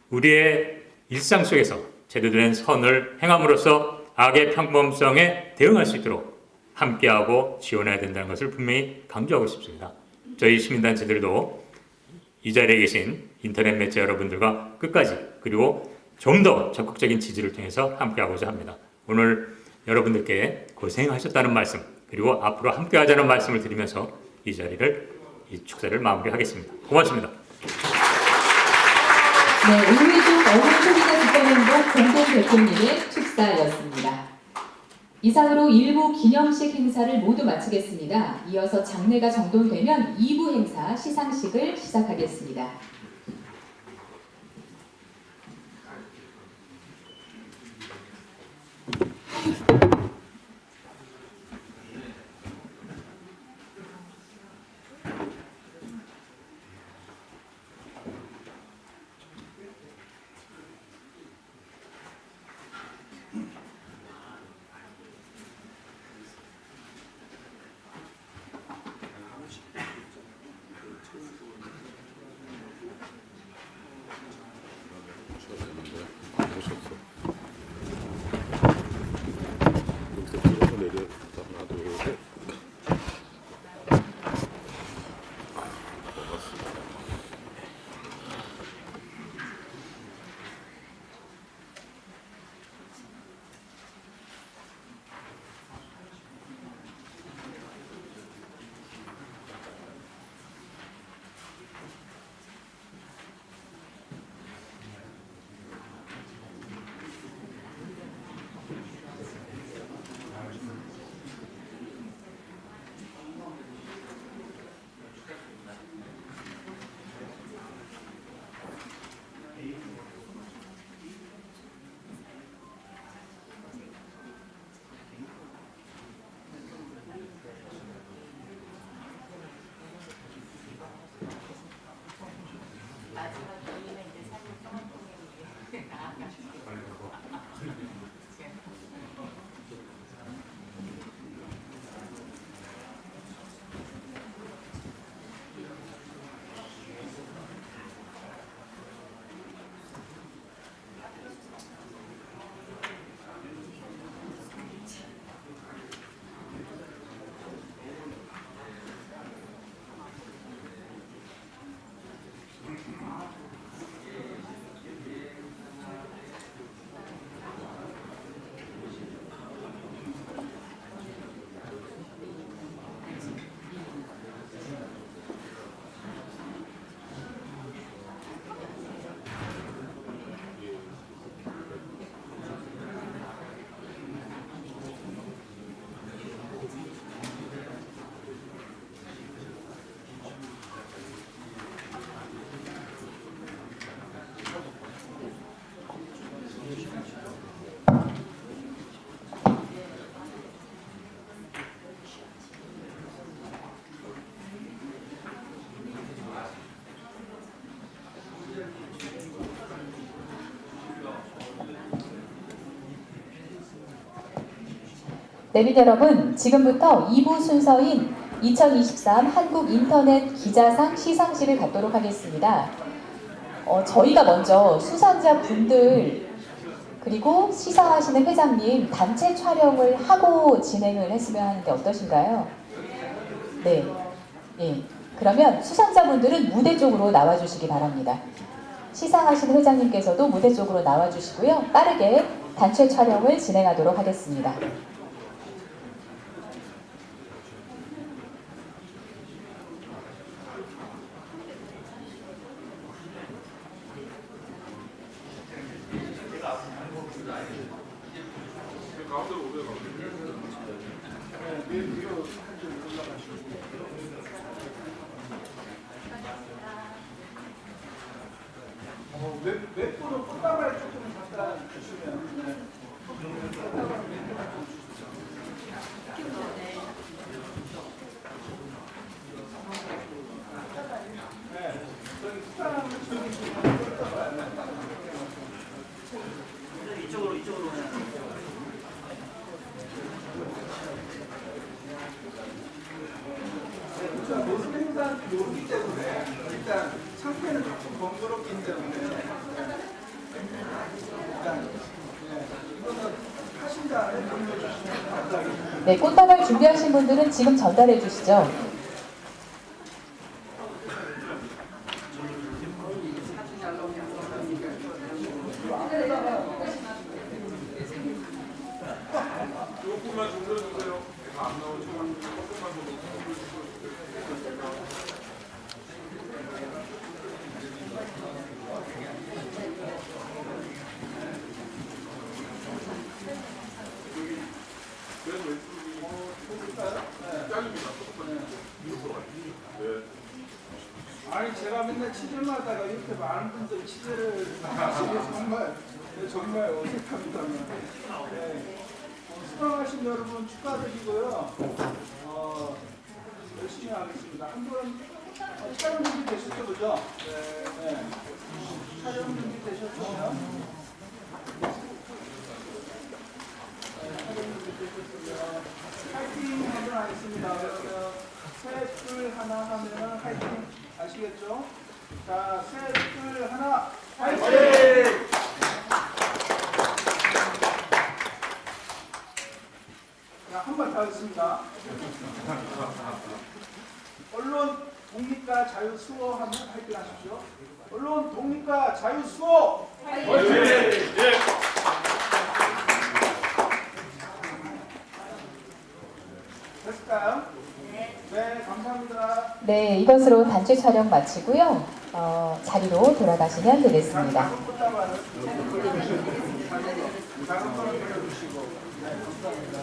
우리의 일상 속에서 제대로 된 선을 행함으로써 악의 평범성에 대응할 수 있도록 함께하고 지원해야 된다는 것을 분명히 강조하고 싶습니다. 저희 시민단체들도 이 자리에 계신 인터넷 매체 여러분들과 끝까지, 그리고 좀 더 적극적인 지지를 통해서 함께하고자 합니다. 오늘 여러분들께 고생하셨다는 말씀, 그리고 앞으로 함께하자는 말씀을 드리면서 이 자리를, 이 축사를 마무리하겠습니다. 고맙습니다. 네, 우회적 어문 소비자 집권행동 공동대표님의 축사였습니다. 이상으로 1부 기념식 행사를 모두 마치겠습니다. 이어서 장례가 정돈되면 2부 행사 시상식을 시작하겠습니다. 내빈 여러분, 지금부터 2부 순서인 2023 한국인터넷 기자상 시상식을 갖도록 하겠습니다. 저희가 먼저 수상자 분들 그리고 시상하시는 회장님 단체 촬영을 하고 진행을 했으면 하는데 어떠신가요? 네. 예. 그러면 수상자분들은 무대 쪽으로 나와주시기 바랍니다. 시상하시는 회장님께서도 무대 쪽으로 나와주시고요. 빠르게 단체 촬영을 진행하도록 하겠습니다. 웹으로 꽃다발 조금 갖다 주시면. 이쪽으로. 모습 행사는 요기 때문에 일단 상태는 조금 번거롭기 때문에 일단 이거는 하신 다음에 넘겨주시면 감사하겠습니다. 네, 꽃다발 준비하신 분들은 지금 전달해 주시죠. 조금만 돌려주세요. 안 나오죠. 조금만 더. 아니 제가 맨날 취재를 하다가 이렇게 많은 분들 취재를 하시니 정말 어색합니다. 네. 수상하신 여러분 축하드리고요. 열심히 하겠습니다. 한 분 촬영 준비 되셨죠, 그죠? 네. 촬영 준비 되셨죠? 파이팅 한번 하겠습니다. 그러면 셋, 둘, 하나 하면 파이팅 아시겠죠? 자, 셋, 둘, 하나 파이팅! 자, 한 번 더 하겠습니다. 언론 독립과 자유 수호 하면 파이팅 하십시오. 언론 독립과 자유 수호! 파이팅! 됐을까요? 네, 감사합니다. 네, 이것으로 단체 촬영 마치고요. 자리로 돌아가시면 되겠습니다. 작은 꽃다발은 작은 거는 돌려주시고. 네, 감사합니다.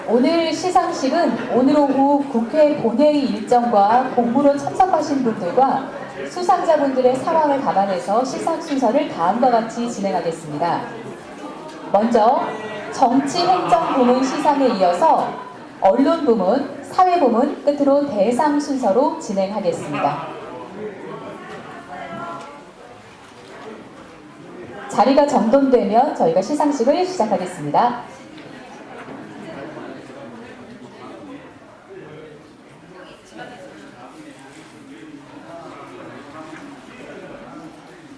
오늘 시상식은 오늘 오후 국회 본회의 일정과 공무로 참석하신 분들과 수상자분들의 상황을 감안해서 시상 순서를 다음과 같이 진행하겠습니다. 먼저 정치행정부문 시상에 이어서 언론부문, 사회부문, 끝으로 대상 순서로 진행하겠습니다. 자리가 정돈되면 저희가 시상식을 시작하겠습니다.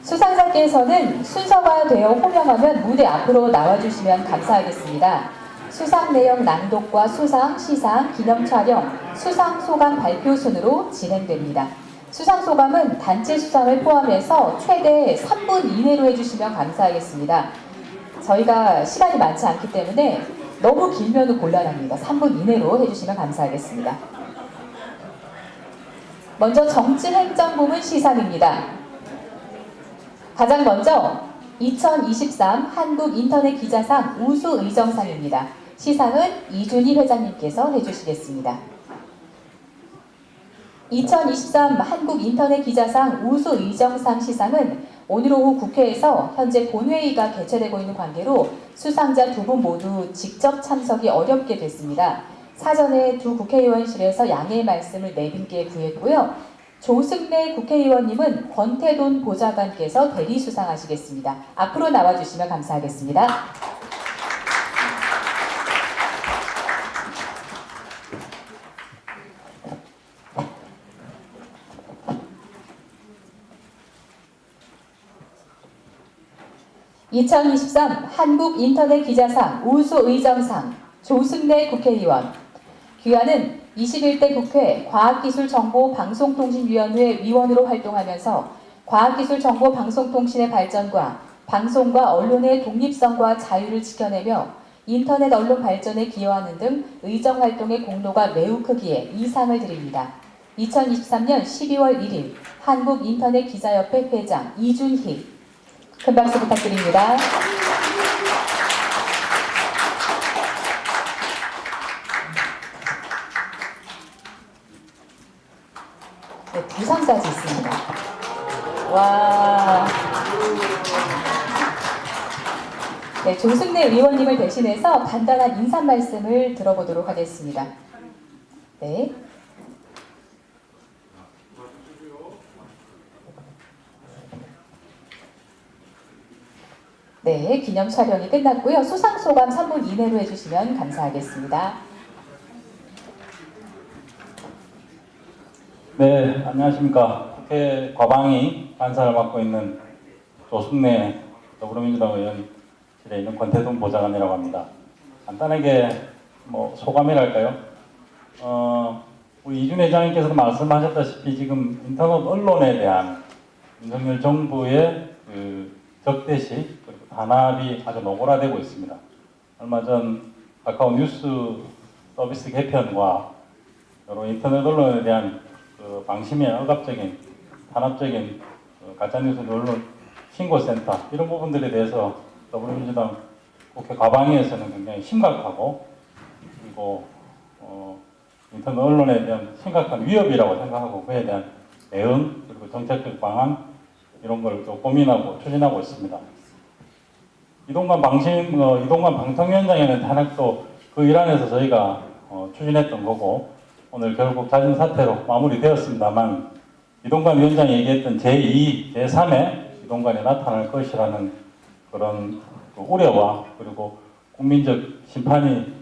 수상자께서는 순서가 되어 호명하면 무대 앞으로 나와주시면 감사하겠습니다. 수상 내용 낭독과 수상, 시상, 기념 촬영, 수상 소감 발표 순으로 진행됩니다. 수상 소감은 단체 수상을 포함해서 최대 3분 이내로 해주시면 감사하겠습니다. 저희가 시간이 많지 않기 때문에 너무 길면 곤란합니다. 3분 이내로 해주시면 감사하겠습니다. 먼저 정치행정부문 시상입니다. 가장 먼저 2023 한국인터넷 기자상 우수의정상입니다. 시상은 이준희 회장님께서 해주시겠습니다. 2023 한국인터넷 기자상 우수의정상 시상은 오늘 오후 국회에서 현재 본회의가 개최되고 있는 관계로 수상자 두 분 모두 직접 참석이 어렵게 됐습니다. 사전에 두 국회의원실에서 양해의 말씀을 내빈께 구했고요. 조승래 국회의원님은 권태돈 보좌관께서 대리 수상하시겠습니다. 앞으로 나와주시면 감사하겠습니다. (2023) 한국인터넷기자상 우수의정상 조승래 국회의원. 귀하는 21대 국회 과학기술정보방송통신위원회 위원으로 활동하면서 과학기술정보방송통신의 발전과 방송과 언론의 독립성과 자유를 지켜내며 인터넷 언론 발전에 기여하는 등 의정활동의 공로가 매우 크기에 이 상을 드립니다. 2023년 12월 1일 한국인터넷기자협회 회장 이준희. 큰 박수 부탁드립니다. 네, 부상까지 있습니다. 와. 네, 조승래 의원님을 대신해서 간단한 인사 말씀을 들어보도록 하겠습니다. 네. 네, 기념 촬영이 끝났고요. 수상 소감 3분 이내로 해주시면 감사하겠습니다. 네, 안녕하십니까. 국회 과방위 간사를 맡고 있는 조승래 더불어민주당 의원실에 있는 권태돈 보좌관이라고 합니다. 간단하게 소감이랄까요? 우리 이준 회장님께서도 말씀하셨다시피 지금 인터넷 언론에 대한 윤석열 정부의 적대시 그리고 단합이 아주 노골화되고 있습니다. 얼마 전 카카오 뉴스 서비스 개편과 여러 인터넷 언론에 대한 방심의 억압적인 탄압적인 가짜뉴스 언론 신고센터 이런 부분들에 대해서 더불어민주당 국회 과방위에서는 굉장히 심각하고 그리고 인터넷 언론에 대한 심각한 위협이라고 생각하고 그에 대한 대응 그리고 정책적 방안 이런 걸 또 고민하고 추진하고 있습니다. 이동관 방통위원장에는 탄핵도 그 일환에서 저희가 추진했던 거고 오늘 결국 자진 사퇴로 마무리되었습니다만 이동관 위원장이 얘기했던 제2, 제3의 이동관이 나타날 것이라는 그런 우려와 그리고 국민적 심판이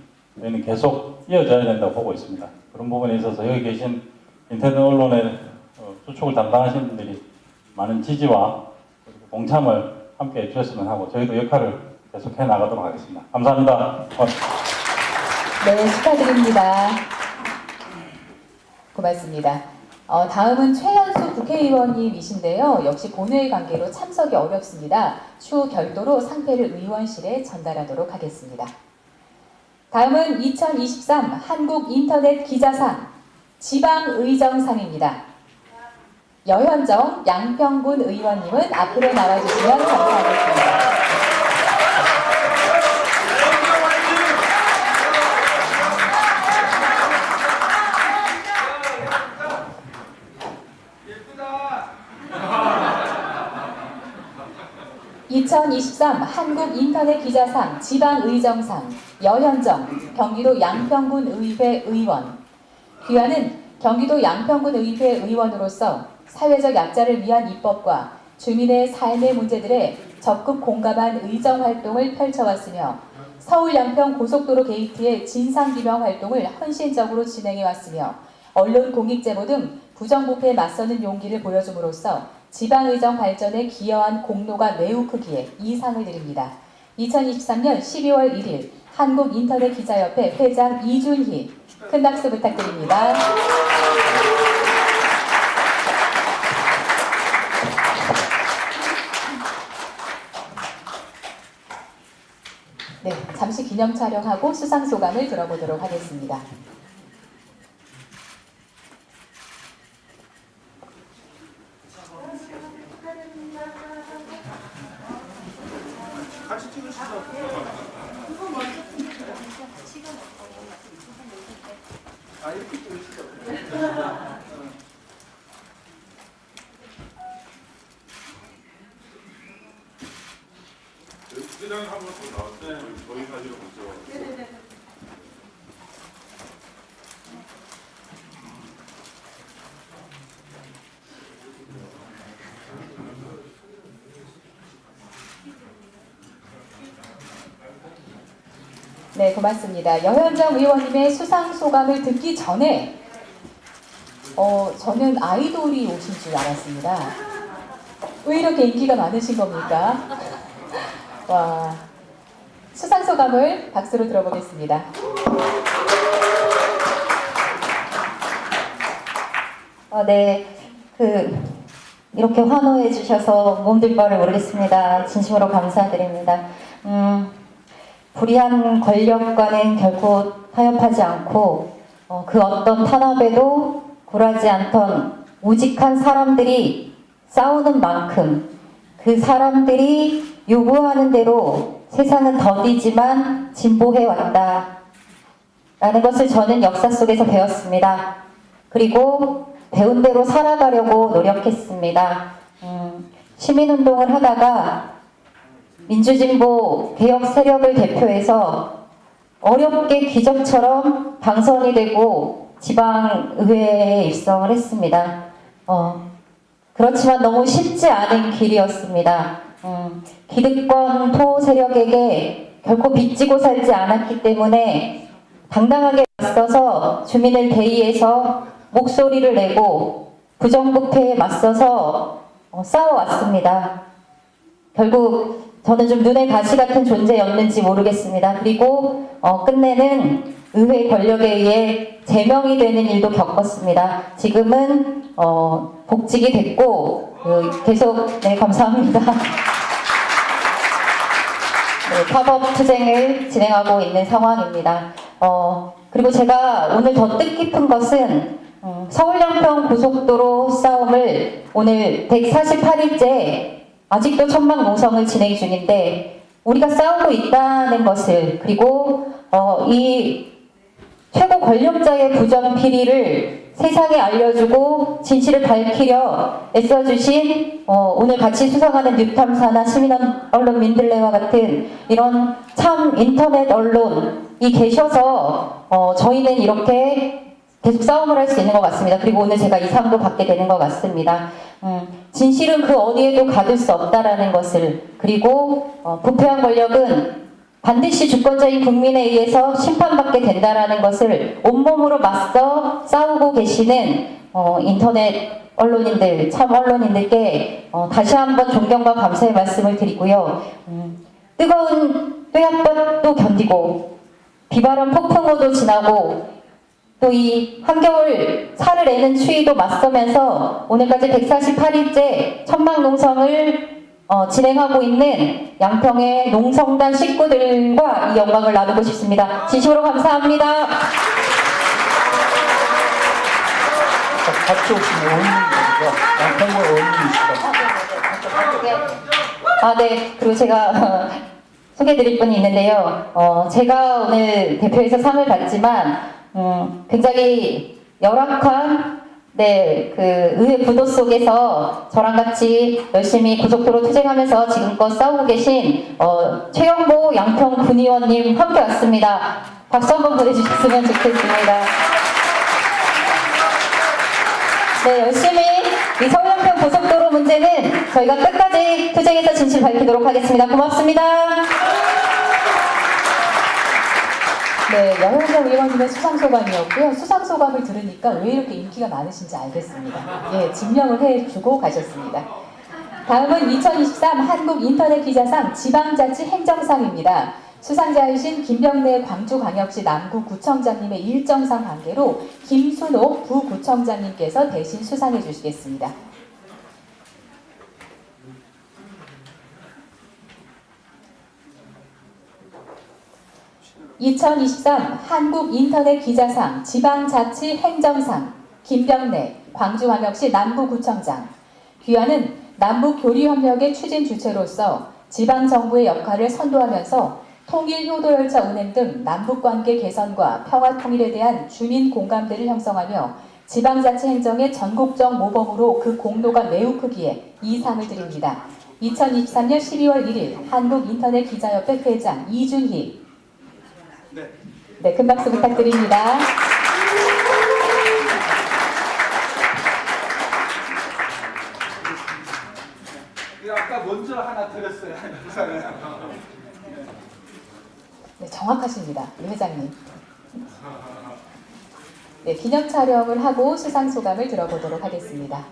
저희는 계속 이어져야 된다고 보고 있습니다. 그런 부분에 있어서 여기 계신 인터넷 언론의 수축을 담당하신 분들이 많은 지지와 그리고 동참을 함께 해주셨으면 하고 저희도 역할을 계속해 나가도록 하겠습니다. 감사합니다. 네, 축하드립니다. 고맙습니다. 다음은 최현수 국회의원님이신데요. 역시 본회의 관계로 참석이 어렵습니다. 추후 별도로 상패를 의원실에 전달하도록 하겠습니다. 다음은 2023 한국인터넷기자상 지방의정상입니다. 여현정 양평군 의원님은 앞으로 나와주시면 감사하겠습니다. (2023) 한국인터넷기자상 지방의정상 여현정 경기도 양평군 의회 의원. 귀하는 경기도 양평군 의회 의원으로서 사회적 약자를 위한 입법과 주민의 삶의 문제들에 적극 공감한 의정활동을 펼쳐왔으며 서울 양평 고속도로 게이트의 진상규명 활동을 헌신적으로 진행해왔으며 언론 공익제보 등 부정부패에 맞서는 용기를 보여줌으로써 지방의정 발전에 기여한 공로가 매우 크기에 이 상을 드립니다. 2023년 12월 1일 한국인터넷기자협회 회장 이준희. 큰 박수 부탁드립니다. 네, 잠시 기념 촬영하고 수상 소감을 들어보도록 하겠습니다. 같이 찍으시죠. 아, 이렇게 찍으시죠. 부대장 한번 더 나왔어요. 저희 사진을 못 찍어. 네, 고맙습니다. 여현정 의원님의 수상 소감을 듣기 전에 저는 아이돌이 오신 줄 알았습니다. 왜 이렇게 인기가 많으신 겁니까? 와, 수상 소감을 박수로 들어보겠습니다. 네, 이렇게 환호해 주셔서 몸둘 바를 모르겠습니다. 진심으로 감사드립니다. 불의한 권력과는 결코 타협하지 않고 그 어떤 탄압에도 굴하지 않던 우직한 사람들이 싸우는 만큼 그 사람들이 요구하는 대로 세상은 더디지만 진보해 왔다 라는 것을 저는 역사 속에서 배웠습니다. 그리고 배운 대로 살아가려고 노력했습니다. 시민운동을 하다가 민주진보 개혁 세력을 대표해서 어렵게 기적처럼 당선이 되고 지방의회에 입성을 했습니다. 그렇지만 너무 쉽지 않은 길이었습니다. 기득권 토 세력에게 결코 빚지고 살지 않았기 때문에 당당하게 맞서서 주민을 대의해서 목소리를 내고 부정부패에 맞서서 싸워왔습니다. 결국 저는 좀 눈에 가시 같은 존재였는지 모르겠습니다. 그리고 끝내는 의회 권력에 의해 제명이 되는 일도 겪었습니다. 지금은 복직이 됐고 계속 네, 감사합니다. 네, 사법 투쟁을 진행하고 있는 상황입니다. 그리고 제가 오늘 더 뜻깊은 것은 서울 양평 고속도로 싸움을 오늘 148일째 아직도 천막 농성을 진행 중인데 우리가 싸우고 있다는 것을 그리고 이 최고 권력자의 부정비리를 세상에 알려주고 진실을 밝히려 애써주신 오늘 같이 수상하는 뉴탐사나 시민언론 민들레와 같은 이런 참 인터넷 언론이 계셔서 저희는 이렇게 계속 싸움을 할 수 있는 것 같습니다. 그리고 오늘 제가 이 상도 받게 되는 것 같습니다. 진실은 그 어디에도 가둘 수 없다라는 것을 그리고 부패한 권력은 반드시 주권자인 국민에 의해서 심판받게 된다라는 것을 온몸으로 맞서 싸우고 계시는 인터넷 언론인들, 참 언론인들께 다시 한번 존경과 감사의 말씀을 드리고요. 뜨거운 뙤약볕도 견디고 비바람 폭풍우도 지나고 또 이 한겨울 살을 내는 추위도 맞서면서 오늘까지 148일째 천막 농성을 진행하고 있는 양평의 농성단 식구들과 이 영광을 나누고 싶습니다. 진심으로 감사합니다. 같이 오신 의원님이시죠? 양평구 의원님이시죠? 네. 그리고 제가 소개해드릴 분이 있는데요. 제가 오늘 대표에서 상을 받지만 굉장히 열악한 의회 부도 속에서 저랑 같이 열심히 고속도로 투쟁하면서 지금껏 싸우고 계신 최영보 양평 군의원님 함께 왔습니다. 박수 한번 보내주셨으면 좋겠습니다. 네, 열심히 이 서울 양평 고속도로 문제는 저희가 끝까지 투쟁해서 진실 밝히도록 하겠습니다. 고맙습니다. 네, 여현정 의원님의 수상소감이었고요. 수상소감을 들으니까 왜 이렇게 인기가 많으신지 알겠습니다. 예, 증명을 해주고 가셨습니다. 다음은 2023 한국인터넷기자상 지방자치 행정상입니다. 수상자이신 김병래 광주광역시 남구구청장님의 일정상 관계로 김순옥 부구청장님께서 대신 수상해 주시겠습니다. (2023) 한국인터넷기자상 지방자치 행정상 김병래 광주광역시 남구구청장. 귀하는 남북교류협력의 추진 주체로서 지방정부의 역할을 선도하면서 통일효도열차 운행 등 남북관계 개선과 평화통일에 대한 주민 공감대를 형성하며 지방자치 행정의 전국적 모범으로 그 공로가 매우 크기에 이 상을 드립니다. 2023년 12월 1일 한국인터넷기자협회 회장 이준희. 네, 큰 박수 부탁드립니다. 아까 먼저 하나 드렸어요. 네, 정확하십니다. 우리 회장님. 네, 기념 촬영을 하고 수상 소감을 들어보도록 하겠습니다.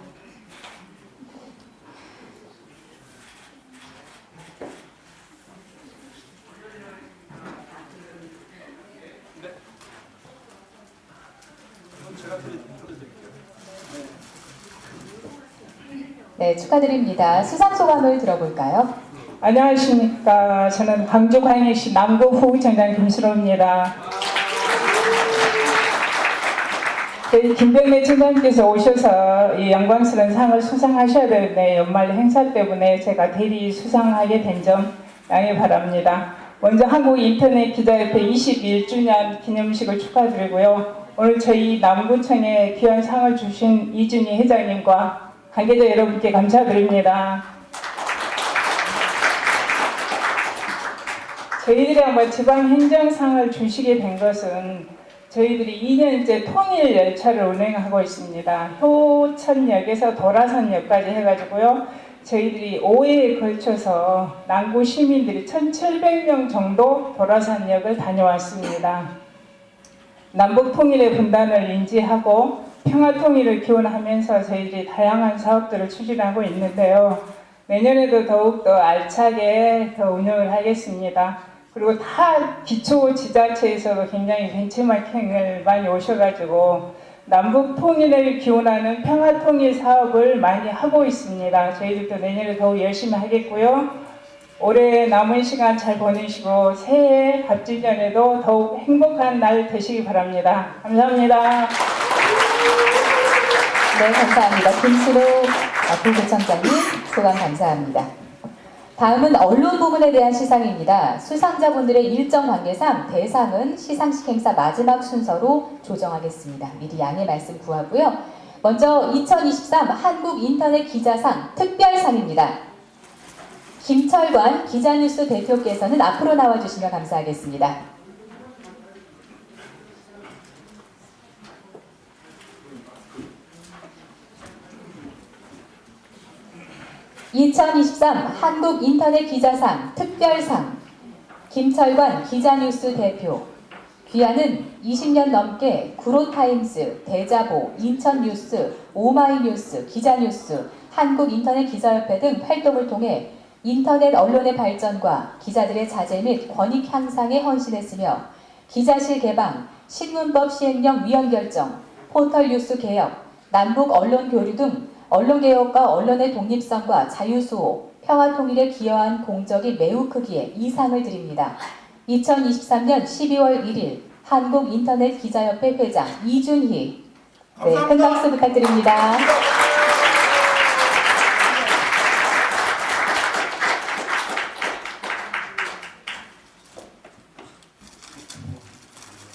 네, 축하드립니다. 수상 소감을 들어볼까요? 안녕하십니까. 저는 광주 광역시 남구부구청장 김수로입니다. 저희 김병래 청장님께서 오셔서 이 영광스러운 상을 수상하셔야 되는데 연말 행사 때문에 제가 대리 수상하게 된 점 양해 바랍니다. 먼저 한국인터넷기자협회 21주년 기념식을 축하드리고요. 오늘 저희 남구청에 귀한 상을 주신 이준희 회장님과 관계자 여러분께 감사드립니다. 저희들이 한번 지방행정상을 주시게 된 것은 저희들이 2년째 통일 열차를 운행하고 있습니다. 효천역에서 도라선역까지 해가지고요. 저희들이 5회에 걸쳐서 남구 시민들이 1,700명 정도 도라선역을 다녀왔습니다. 남북 통일의 분단을 인지하고 평화 통일을 기원하면서 저희들이 다양한 사업들을 추진하고 있는데요. 내년에도 더욱더 알차게 더 운영을 하겠습니다. 그리고 타 기초지자체에서도 굉장히 벤치마킹을 많이 오셔가지고 남북 통일을 기원하는 평화 통일 사업을 많이 하고 있습니다. 저희들도 내년에 더욱 열심히 하겠고요. 올해 남은 시간 잘 보내시고 새해 갑진년에도 더욱 행복한 날 되시기 바랍니다. 감사합니다. 네, 감사합니다. 김수로 부구청장님 소감 감사합니다. 다음은 언론 부분에 대한 시상입니다. 수상자분들의 일정 관계상 대상은 시상식 행사 마지막 순서로 조정하겠습니다. 미리 양해 말씀 구하고요. 먼저 2023 한국인터넷기자상 특별상입니다. 김철관 기자뉴스 대표께서는 앞으로 나와주시면 감사하겠습니다. 2023 한국인터넷기자상 특별상 김철관 기자뉴스 대표. 귀하는 20년 넘게 구로타임스, 대자보, 인천뉴스, 오마이뉴스, 기자뉴스, 한국인터넷기자협회 등 활동을 통해 인터넷 언론의 발전과 기자들의 자제 및 권익 향상에 헌신했으며 기자실 개방, 신문법 시행령 위헌 결정, 포털 뉴스 개혁, 남북 언론 교류 등 언론개혁과 언론의 독립성과 자유수호, 평화통일에 기여한 공적이 매우 크기에 이 상을 드립니다. 2023년 12월 1일 한국인터넷기자협회 회장 이준희. 네, 큰 박수 부탁드립니다.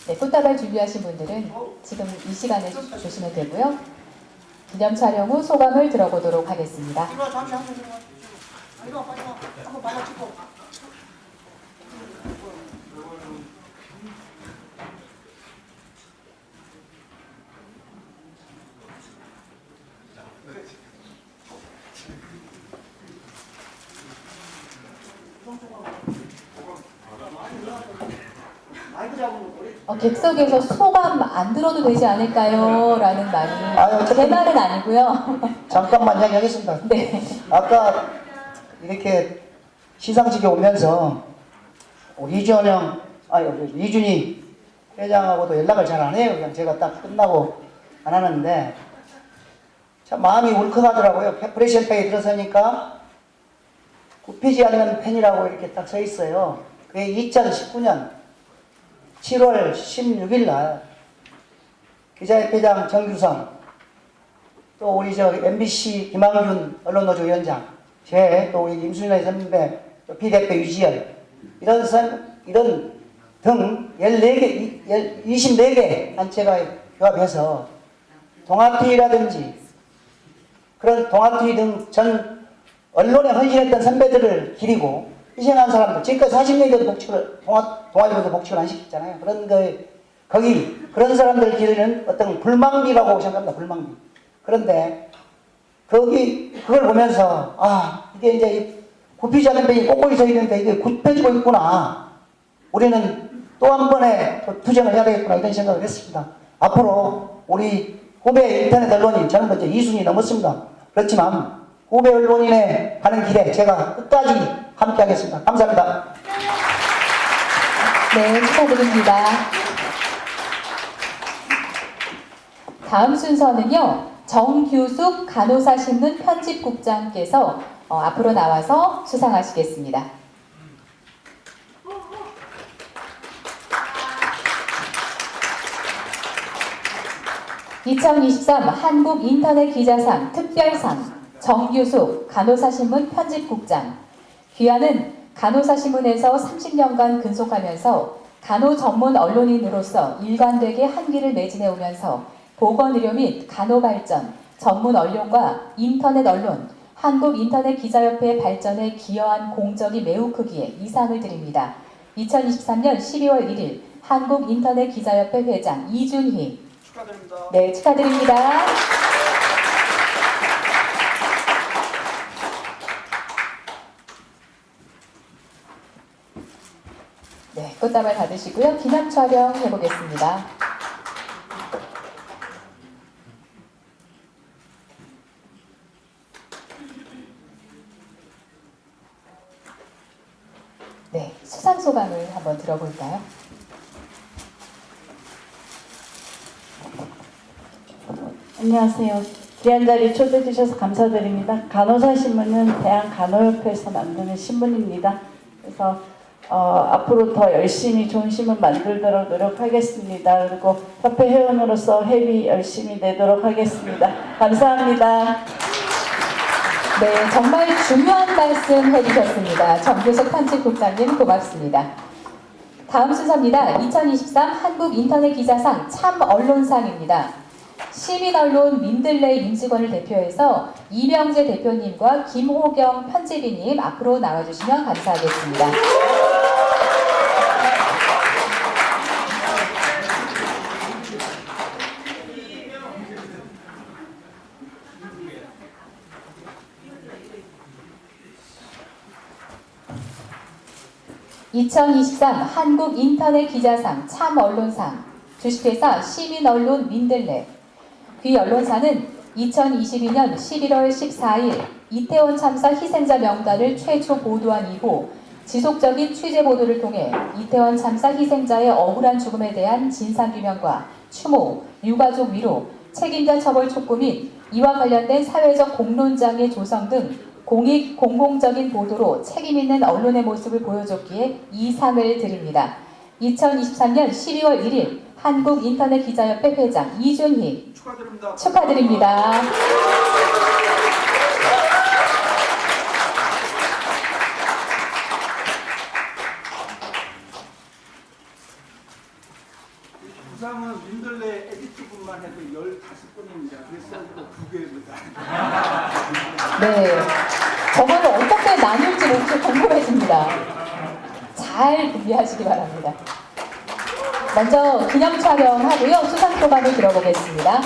네, 꽃다발 준비하신 분들은 지금 이 시간에 주시면 되고요. 기념 촬영 후 소감을 들어보도록 하겠습니다. 이리 와, 잠시 한 번. 이리 와, 빨리 와. 한번 받아 찍고. 객석에서 소감 안 들어도 되지 않을까요? 라는 말이 제 말은 아니고요. 잠깐만 이야기하겠습니다. 네. 아까 이렇게 시상식에 오면서 우리 이준희 회장하고도 연락을 잘 안 해요. 그냥 제가 딱 끝나고 안 하는데 참 마음이 울컥하더라고요. 프레시언팩에 들어서니까 굽히지 않는 펜이라고 이렇게 딱 써 있어요. 그게 2019년 7월 16일 날 기자협회장 정규성, 또 우리 MBC 김항균 언론노조 위원장, 또 우리 임순례 선배, 또 비대표 유지열, 이런 등 24개 단체가 규합해서 동아TV라든지 그런 동아TV 등 전 언론에 헌신했던 선배들을 기리고 희생한 사람들, 지금까지 40년에도 동아일보도 복직을 안 시켰잖아요. 그런 사람들을 기리는 어떤 불망비라고 생각합니다. 불망비. 그런데 그걸 보면서 이게 이제 굽히지 않는 펜이 꼿꼿이 서 있는데 이게 굽혀지고 있구나. 우리는 또 한 번의 또 투쟁을 해야 되겠구나 이런 생각을 했습니다. 앞으로 우리 후배 인터넷 언론인 저는 먼저 2순위 넘었습니다. 그렇지만 후배 언론인의 가는 길에 제가 끝까지 함께하겠습니다. 감사합니다. 네, 축하드립니다. 다음 순서는요, 정규숙 간호사신문 편집국장께서 앞으로 나와서 수상하시겠습니다. (2023) 한국인터넷기자상 특별상 정규숙 간호사신문 편집국장. 귀하는 간호사신문에서 30년간 근속하면서 간호 전문 언론인으로서 일관되게 한기를 매진해 오면서 보건의료 및 간호발전, 전문 언론과 인터넷 언론, 한국인터넷기자협회 발전에 기여한 공적이 매우 크기에 이 상을 드립니다. 2023년 12월 1일 한국인터넷기자협회 회장 이준희. 축하드립니다. 네, 축하드립니다. 네, 꽃다발 받으시고요. 기념 촬영 해보겠습니다. 네, 수상 소감을 한번 들어볼까요? 안녕하세요. 귀한 자리 초대해 주셔서 감사드립니다. 간호사신문은 대한간호협회에서 만드는 신문입니다. 그래서 앞으로 더 열심히 좋은 신문 만들도록 노력하겠습니다. 그리고 협회 회원으로서 회비 열심히 내도록 하겠습니다. 감사합니다. 네, 정말 중요한 말씀 해주셨습니다. 정규석 편집국장님 고맙습니다. 다음 순서입니다. 2023 한국인터넷기자상 참언론상입니다. 시민언론 민들레 임직원을 대표해서 이명재 대표님과 김호경 편집위님 앞으로 나와주시면 감사하겠습니다. (2023) 한국인터넷기자상 참언론상 주식회사 시민언론 민들레. 귀 언론사는 2022년 11월 14일 이태원 참사 희생자 명단을 최초 보도한 이후 지속적인 취재 보도를 통해 이태원 참사 희생자의 억울한 죽음에 대한 진상규명과 추모, 유가족 위로, 책임자 처벌 촉구 및 이와 관련된 사회적 공론장의 조성 등 공익, 공공적인 보도로 책임있는 언론의 모습을 보여줬기에 이 상을 드립니다. 2023년 12월 1일 한국인터넷기자협회 회장 이준희. 축하드립니다. 축하드립니다. 부상은 민들레 에디트분만 해도 15분입니다. 그래서 2개입니다. 네, 저거는 어떻게 나눌지 몹시 궁금해집니다. 잘 준비하시기 바랍니다. 먼저 기념 촬영하고요. 수상 소감을 들어보겠습니다.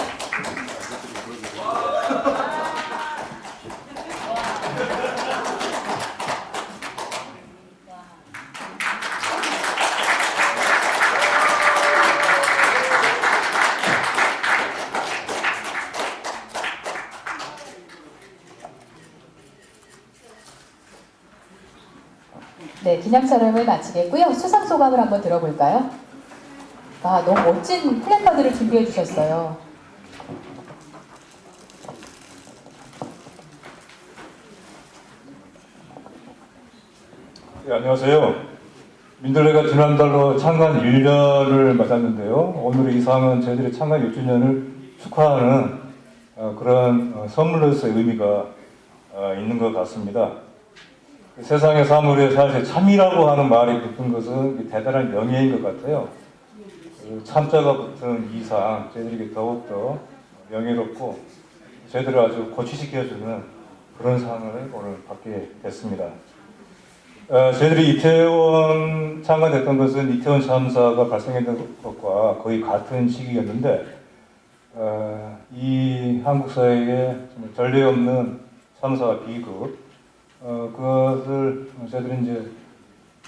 네, 기념 촬영을 마치겠고요. 수상 소감을 한번 들어볼까요? 아, 너무 멋진 플래카드를 준비해 주셨어요. 네, 안녕하세요. 민들레가 지난달로 창간 1년을 맞았는데요. 오늘의 이 상은 저희들의 창간 6주년을 축하하는 그런 선물로서의 의미가 있는 것 같습니다. 세상의 사물에 사실 참이라고 하는 말이 붙은 것은 대단한 명예인 것 같아요. 참자가 붙은 이 상, 저희들에게 더욱더 명예롭고 저희들을 아주 고취시켜주는 그런 상을 오늘 받게 됐습니다. 저희들이 이태원 창간됐던 것은 이태원 참사가 발생했던 것과 거의 같은 시기였는데 이 한국 사회에 전례 없는 참사와 비극 그것을 저희들이 이제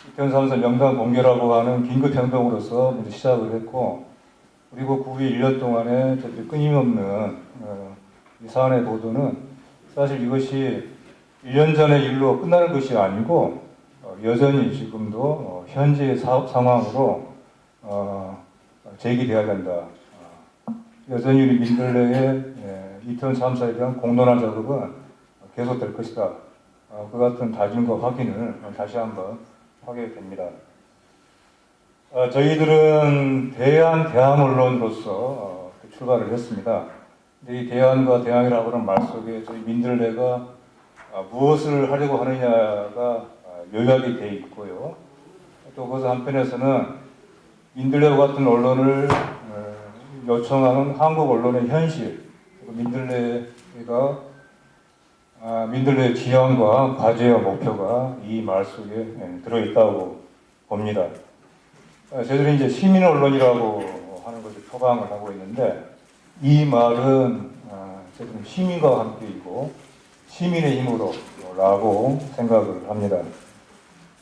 이태원 사무소 명단 공개라고 하는 긴급 행동으로서 먼저 시작을 했고, 그리고 그 후에 1년 동안에 저희들이 끊임없는 이 사안의 보도는 사실 이것이 1년 전의 일로 끝나는 것이 아니고 여전히 지금도 현재의 상황으로 제기되어야 된다. 여전히 우리 민들레의 이태원 참사에 대한 공론화 작업은 계속될 것이다. 그 같은 다짐과 확인을 다시 한번 하게 됩니다. 저희들은 대한 언론으로서 출발을 했습니다. 근데 이 대안과 대항이라고 하는 말 속에 저희 민들레가 무엇을 하려고 하느냐가 요약이 되어 있고요. 또 그것을 한편에서는 민들레와 같은 언론을 요청하는 한국 언론의 현실, 그리고 민들레의 지향과 과제와 목표가 이 말 속에 들어있다고 봅니다. 저희들이 이제 시민 언론이라고 하는 것을 표방을 하고 있는데, 이 말은 저희들은 시민과 함께이고 시민의 힘으로라고 생각을 합니다.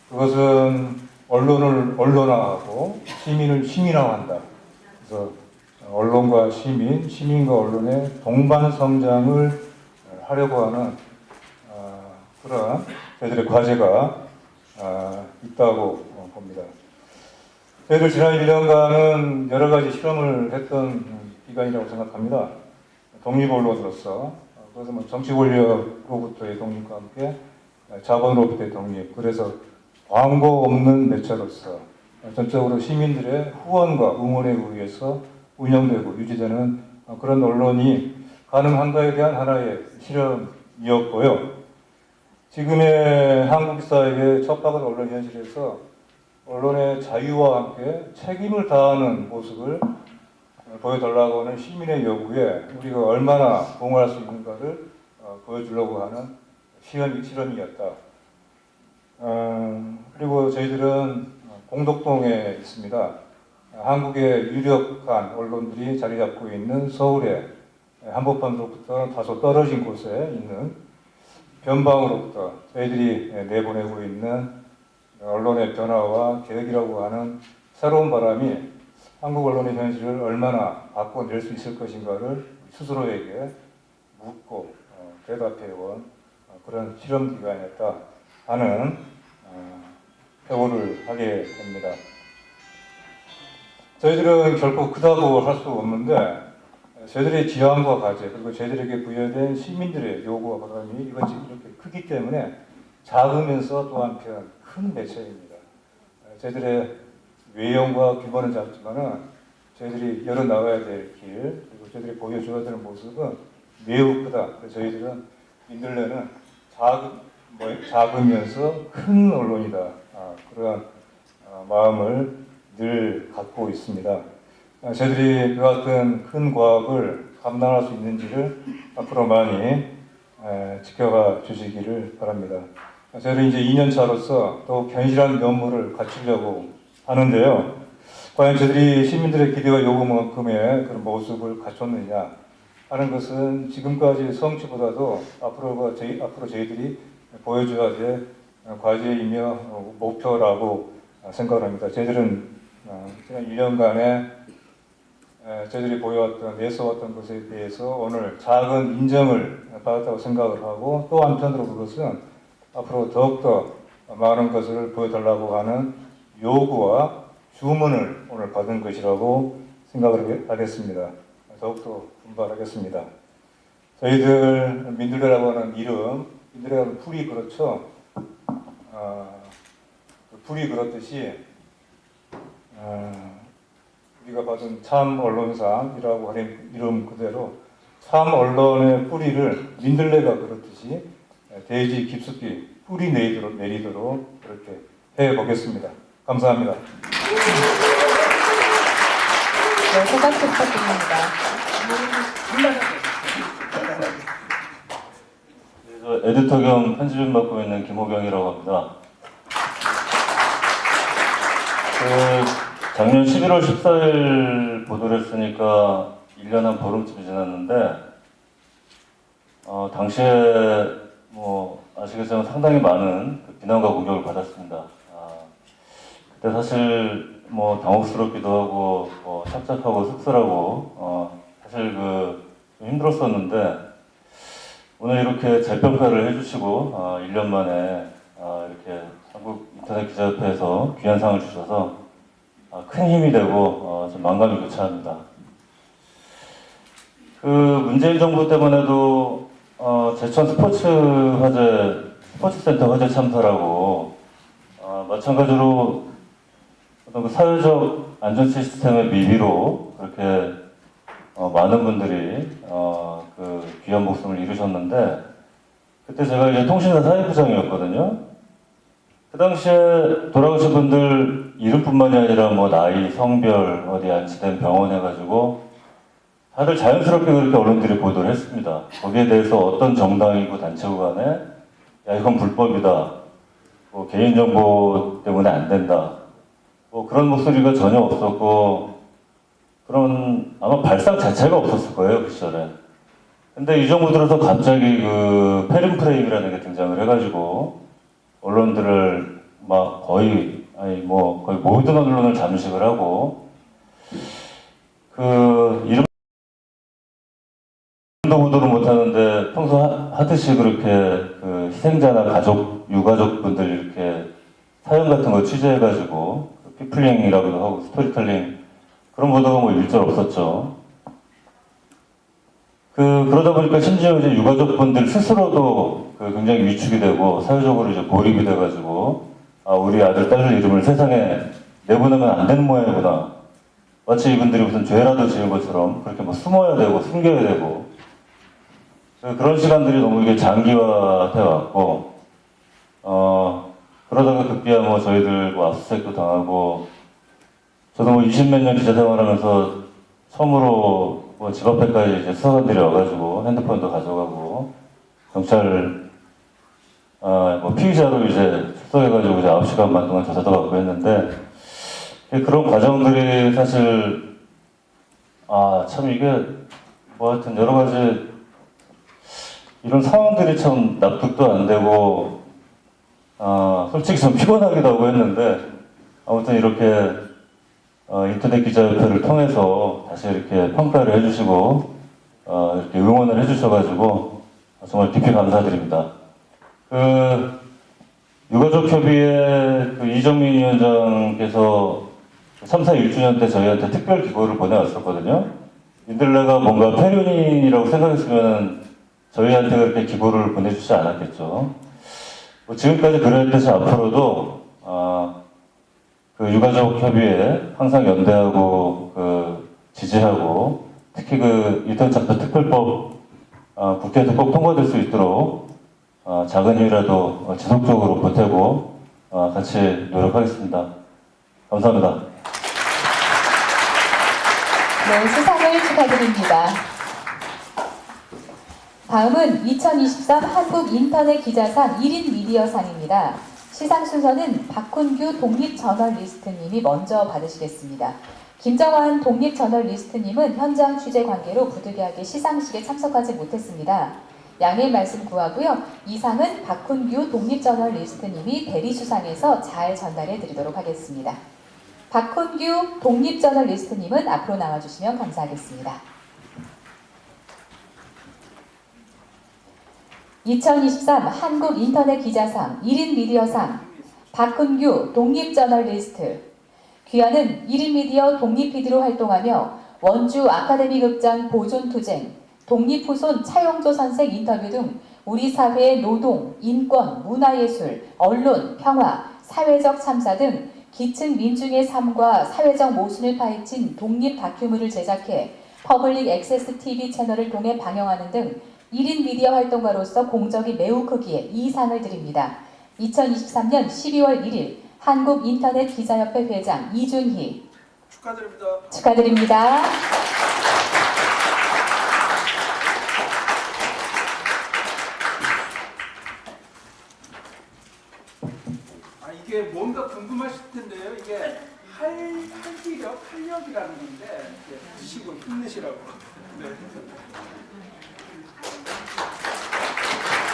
그것은 언론을 언론화하고 시민을 시민화한다. 그래서 언론과 시민, 시민과 언론의 동반 성장을 하려고 하는 그런 저희들의 과제가 있다고 봅니다. 저희들 지난 1년간은 여러 가지 실험을 했던 기간이라고 생각합니다. 독립 언론으로서, 그래서 뭐 정치 권력으로부터의 독립과 함께 자본으로부터의 독립, 그래서 광고 없는 매체로서 전적으로 시민들의 후원과 응원에 의해서 운영되고 유지되는 그런 언론이 가능한가에 대한 하나의 실험이었고요. 지금의 한국 사회의 척박한 언론 현실에서 언론의 자유와 함께 책임을 다하는 모습을 보여달라고 하는 시민의 요구에 우리가 얼마나 부응할 수 있는가를 보여주려고 하는 실험이었다. 그리고 저희들은 공덕동에 있습니다. 한국의 유력한 언론들이 자리 잡고 있는 서울의 한복판으로부터 다소 떨어진 곳에 있는 변방으로부터 저희들이 내보내고 있는 언론의 변화와 개혁이라고 하는 새로운 바람이 한국 언론의 현실을 얼마나 바꿔낼 수 있을 것인가를 스스로에게 묻고 대답해온 그런 실험 기간이었다 하는 표현을 하게 됩니다. 저희들은 결코 크다고 할 수 없는데 저희들의 지향과 과제, 그리고 저희들에게 부여된 시민들의 요구와 바람이 이것이 이렇게 크기 때문에 작으면서 또 한편 큰 매체입니다. 저희들의 외형과 규모는 작지만은 저희들이 열어나가야 될 길, 그리고 저희들이 보여줘야 되는 모습은 매우 크다. 그래서 저희들은 민들레는 작으면서 큰 언론이다. 그런 마음을 늘 갖고 있습니다. 저희들이 그 같은 큰 과업을 감당할 수 있는지를 앞으로 많이 지켜가 주시기를 바랍니다. 저희는 이제 2년차로서 더욱 견실한 면모를 갖추려고 하는데요. 과연 저희들이 시민들의 기대와 요구만큼의 그런 모습을 갖췄느냐 하는 것은 지금까지 성취보다도 앞으로 저희들이 보여줘야 될 과제이며 목표라고 생각합니다. 저희들은 지난 1년간에 저희들이 보여왔던, 내세웠던 것에 대해서 오늘 작은 인정을 받았다고 생각을 하고, 또 한편으로 그것은 앞으로 더욱더 많은 것을 보여달라고 하는 요구와 주문을 오늘 받은 것이라고 생각을 하겠습니다. 더욱더 분발하겠습니다. 저희들 민들레라고 하는 이름, 민들레라는 풀이 그렇죠. 풀이 그렇듯이 우리가 받은 참 언론상이라고 하는 이름 그대로 참 언론의 뿌리를 민들레가 그렇듯이 대지 깊숙이 뿌리 내리도록 그렇게 해보겠습니다. 감사합니다. 네, 소감씀 부탁드립니다. 네, 저 에디터 겸 편집을 맡고 있는 김호경이라고 합니다. 작년 11월 14일 보도를 했으니까 1년 한 보름쯤이 지났는데 당시에 뭐 아시겠지만 상당히 많은 비난과 공격을 받았습니다. 근데 사실 뭐 당혹스럽기도 하고 착잡하고 씁쓸하고 사실 좀 힘들었었는데 오늘 이렇게 재평가를 해주시고 1년 만에 이렇게 한국인터넷기자협회에서 귀한 상을 주셔서 큰 힘이 되고 좀 만감이 교차합니다. 그 문재인 정부 때문에도 제천 스포츠센터 화재 참사라고 마찬가지로 어떤 그 사회적 안전 시스템의 미비로 그렇게 많은 분들이 그 귀한 목숨을 잃으셨는데 그때 제가 이제 통신사 사회부장이었거든요. 그 당시에 돌아가신 분들 이름뿐만이 아니라 뭐 나이, 성별, 어디 안치된 병원 해가지고 다들 자연스럽게 그렇게 언론들이 보도를 했습니다. 거기에 대해서 어떤 정당이고 단체고 간에 야 이건 불법이다. 뭐 개인정보 때문에 안 된다. 뭐 그런 목소리가 전혀 없었고 그런 아마 발상 자체가 없었을 거예요 그 시절에. 근데 이 정부 들어서 갑자기 그 페름 프레임이라는 게 등장을 해가지고 언론들을 막 거의 모든 언론을 잠식을 하고 그 이름도 보도를 못 하는데 평소 하듯이 그렇게 그 희생자나 가족, 유가족분들 이렇게 사연 같은 거 취재해가지고 피플링이라고도 하고 스토리텔링 그런 보도가 뭐 일절 없었죠. 그러다 보니까 심지어 이제 유가족분들 스스로도 굉장히 위축이 되고 사회적으로 이제 고립이 돼가지고 우리 아들, 딸 이름을 세상에 내보내면 안 되는 모양이구나. 마치 이분들이 무슨 죄라도 지은 것처럼 그렇게 뭐 숨어야 되고 숨겨야 되고 그런 시간들이 너무 이게 장기화돼 왔고 그러다가 급기야 뭐 저희들 뭐 압수수색도 당하고 저도 뭐 20몇 년 기자 생활하면서 처음으로 뭐 집 앞에까지 이제 수사관들이 와가지고 핸드폰도 가져가고 경찰 뭐 피의자로 이제 출석해가지고 이제 9시간만 동안 조사도 받고 했는데 그런 과정들이 사실 참 이게 뭐 하여튼 여러 가지 이런 상황들이 참 납득도 안 되고 솔직히 좀 피곤하기도 하고 했는데 아무튼 이렇게 인터넷 기자협회를 통해서 다시 이렇게 평가를 해주시고 이렇게 응원을 해주셔가지고 정말 깊이 감사드립니다. 그 유가족협의회 그 이정민 위원장께서 참사 1주년 때 저희한테 특별 기고를 보내왔었거든요. 인들레가 뭔가 폐륜인이라고 생각했으면 저희한테 그렇게 기고를 보내주지 않았겠죠. 뭐 지금까지 그랬듯이 앞으로도 그 유가족협의회 항상 연대하고 지지하고 특히 그 인터넷 특별법 국회에서 꼭 통과될 수 있도록 작은 힘이라도 지속적으로 보태고 같이 노력하겠습니다. 감사합니다. 네, 수상을 축하드립니다. 다음은 2023 한국인터넷기자상 1인 미디어상입니다. 시상 순서는 박훈규 독립저널리스트님이 먼저 받으시겠습니다. 김정환 독립저널리스트님은 현장 취재 관계로 부득이하게 시상식에 참석하지 못했습니다. 양해 말씀 구하고요. 이 상은 박훈규 독립저널리스트님이 대리수상해서 잘 전달해 드리도록 하겠습니다. 박훈규 독립저널리스트님은 앞으로 나와주시면 감사하겠습니다. 2023 한국인터넷기자상 1인 미디어상 박훈규 독립저널리스트. 귀하는 1인 미디어 독립PD로 활동하며 원주 아카데미극장 보존투쟁, 독립후손 차용조 선생 인터뷰 등 우리 사회의 노동, 인권, 문화예술, 언론, 평화, 사회적 참사 등 기층 민중의 삶과 사회적 모순을 파헤친 독립 다큐물을 제작해 퍼블릭 액세스 TV 채널을 통해 방영하는 등 1인 미디어 활동가로서 공적이 매우 크기에 이 상을 드립니다. 2023년 12월 1일 한국인터넷기자협회 회장 이준희. 축하드립니다. 축하드립니다. 이게 뭔가 궁금하실 텐데요. 이게 활력이라는 건데 드시고 힘내시라고. 네.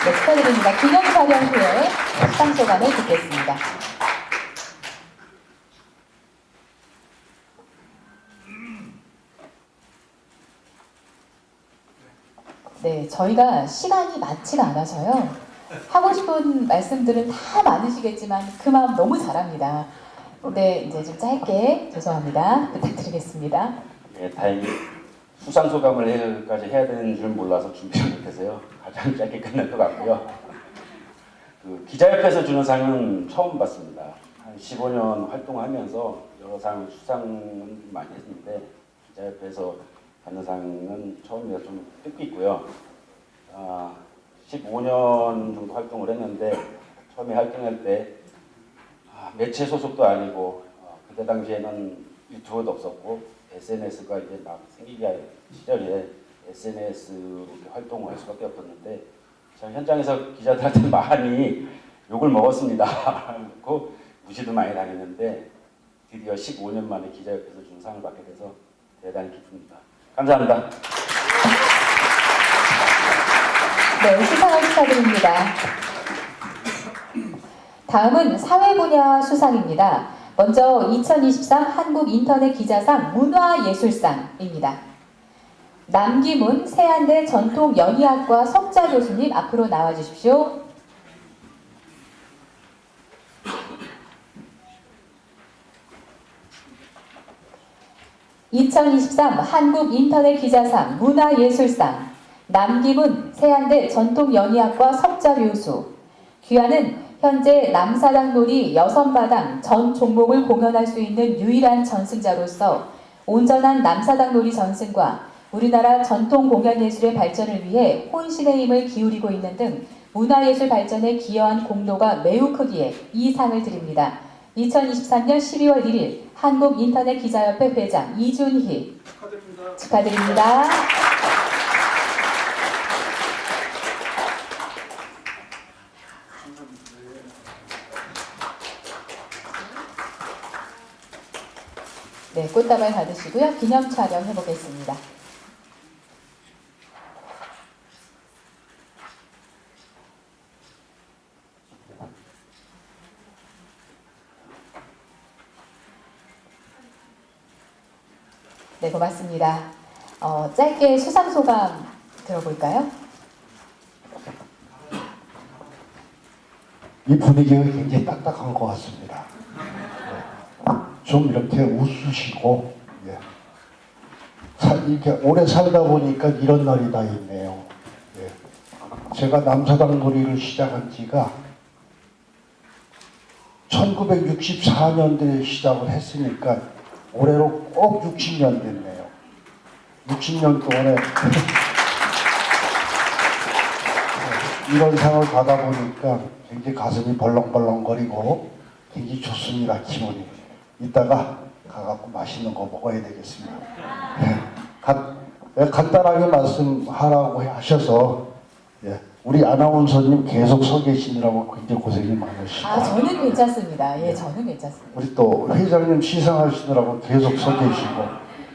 네, 축하드립니다. 기념 촬영 후에 수상 소감을 듣겠습니다. 네, 저희가 시간이 많지가 않아서요. 하고 싶은 말씀들은 다 많으시겠지만 그 마음 너무 잘합니다. 네, 이제 좀 짧게 죄송합니다. 부탁드리겠습니다. 예, 다행히 수상 소감을 해야 되는 줄 몰라서 준비를 못해서요. 가장 짧게 끝날 것 같고요. 그 기자협회에서 주는 상은 처음 봤습니다. 한 15년 활동하면서 여러 상 수상은 많이 했는데 기자협회에서 받는 상은 처음이라 좀 뜻깊고요. 15년 정도 활동을 했는데 처음에 활동할 때 매체 소속도 아니고 그때 당시에는 유튜브도 없었고 SNS가 이제 막 생기기 시절에 SNS로 활동을 할 수밖에 없었는데 참 현장에서 기자들한테 많이 욕을 먹었습니다. 그리고 무시도 많이 당했는데 드디어 15년 만에 기자협회에서 준 상을 받게 돼서 대단히 기쁩니다. 감사합니다. 네, 수상을 축하드립니다. 다음은 사회 분야 수상입니다. 먼저 2023 한국인터넷 기자상 문화예술상입니다. 남기문 세안대 전통연희학과 석자 교수님 앞으로 나와주십시오. (2023) 한국인터넷기자상 문화예술상 남기문 세안대 전통연희학과 석자 교수. 귀하는 현재 남사당놀이 여선바당 전 종목을 공연할 수 있는 유일한 전승자로서 온전한 남사당놀이 전승과 우리나라 전통 공연예술의 발전을 위해 혼신의 힘을 기울이고 있는 등 문화예술 발전에 기여한 공로가 매우 크기에 이 상을 드립니다. 2023년 12월 1일 한국인터넷기자협회 회장 이준희 축하드립니다. 네, 꽃다발 받으시고요. 기념 촬영 해보겠습니다. 네, 고맙습니다. 짧게 수상 소감 들어볼까요? 이 분위기가 굉장히 딱딱한 것 같습니다. 좀 이렇게 웃으시고, 이렇게 오래 살다 보니까 이런 날이 다 있네요. 제가 남사당 놀이를 시작한 지가 1964년도에 시작을 했으니까 올해로 꼭 60년 됐네요. 60년 동안에 이런 상을 받아보니까 굉장히 가슴이 벌렁벌렁거리고 굉장히 좋습니다. 기분이. 이따가 가갖고 맛있는 거 먹어야 되겠습니다. 간단하게 말씀하라고 하셔서 우리 아나운서님 계속 서 계시느라고 굉장히 고생이 많으시고 저는 괜찮습니다. 예, 저는 괜찮습니다. 우리 또 회장님 시상하시느라고 계속 서 계시고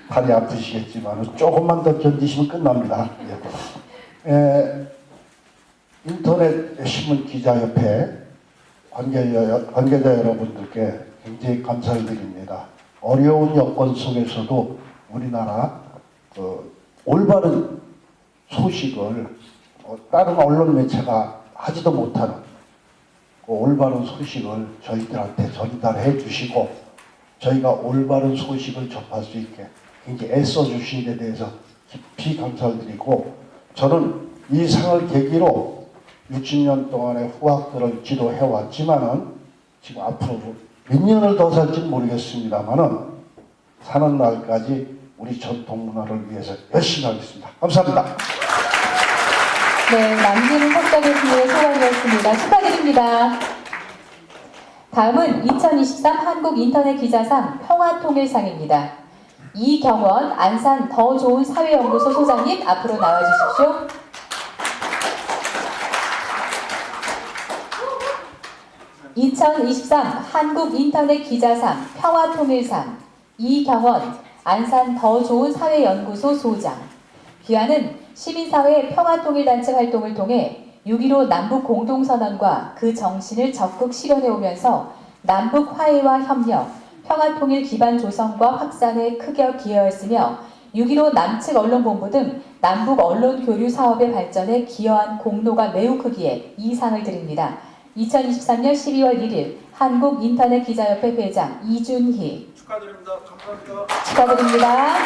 다리 아프시겠지만 조금만 더 견디시면 끝납니다. 인터넷 신문 기자협회 관계자 여러분들께 굉장히 감사를 드립니다. 어려운 여건 속에서도 우리나라 올바른 소식을 다른 언론 매체가 하지도 못하는 올바른 소식을 저희들한테 전달해 주시고 저희가 올바른 소식을 접할 수 있게 굉장히 애써 주신 데 대해서 깊이 감사를 드리고 저는 이 상을 계기로 60년 동안의 후학들을 지도해 왔지만은 지금 앞으로 몇 년을 더 살지는 모르겠습니다만은 사는 날까지 우리 전통 문화를 위해서 열심히 하겠습니다. 감사합니다. 네, 남기문 석자 교수님의 소감이었습니다. 축하드립니다. 다음은 2023 한국인터넷기자상 평화통일상입니다. 이경원 안산 더 좋은 사회연구소 소장님 앞으로 나와주십시오. (2023) 한국인터넷기자상 평화통일상 이경원 안산 더 좋은 사회연구소 소장. 귀하는 시민사회 평화통일단체 활동을 통해 6.15 남북공동선언과 그 정신을 적극 실현해오면서 남북 화해와 협력, 평화통일 기반 조성과 확산에 크게 기여했으며 6.15 남측 언론본부 등 남북 언론 교류 사업의 발전에 기여한 공로가 매우 크기에 이 상을 드립니다. 2023년 12월 1일 한국인터넷기자협회 회장 이준희. 축하드립니다. 감사합니다. 축하드립니다.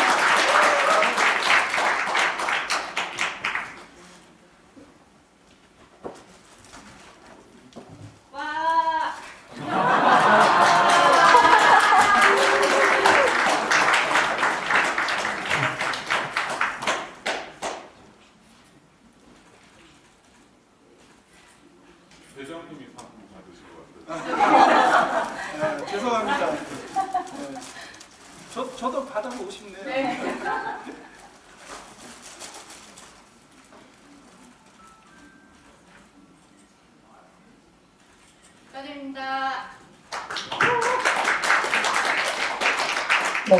회장님이 상품 받으실 것 같아요. 네, 죄송합니다. 네. 저도 받아보고 싶네요. 네,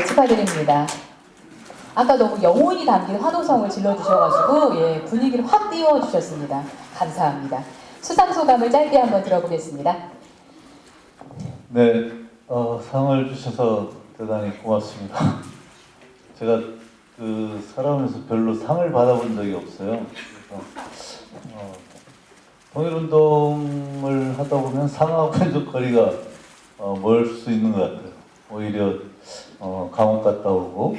축하드립니다. 아까 너무 영혼이 담긴 환호성을 질러주셔가지고 예, 분위기를 확 띄워주셨습니다. 감사합니다. 수상 소감을 짧게 한번 들어보겠습니다. 네, 상을 주셔서 대단히 고맙습니다. 제가 살아오면서 별로 상을 받아본 적이 없어요. 그래서 통일운동을 하다 보면 상하고 좀 거리가 멀 수 있는 것 같아요. 오히려 감옥 갔다 오고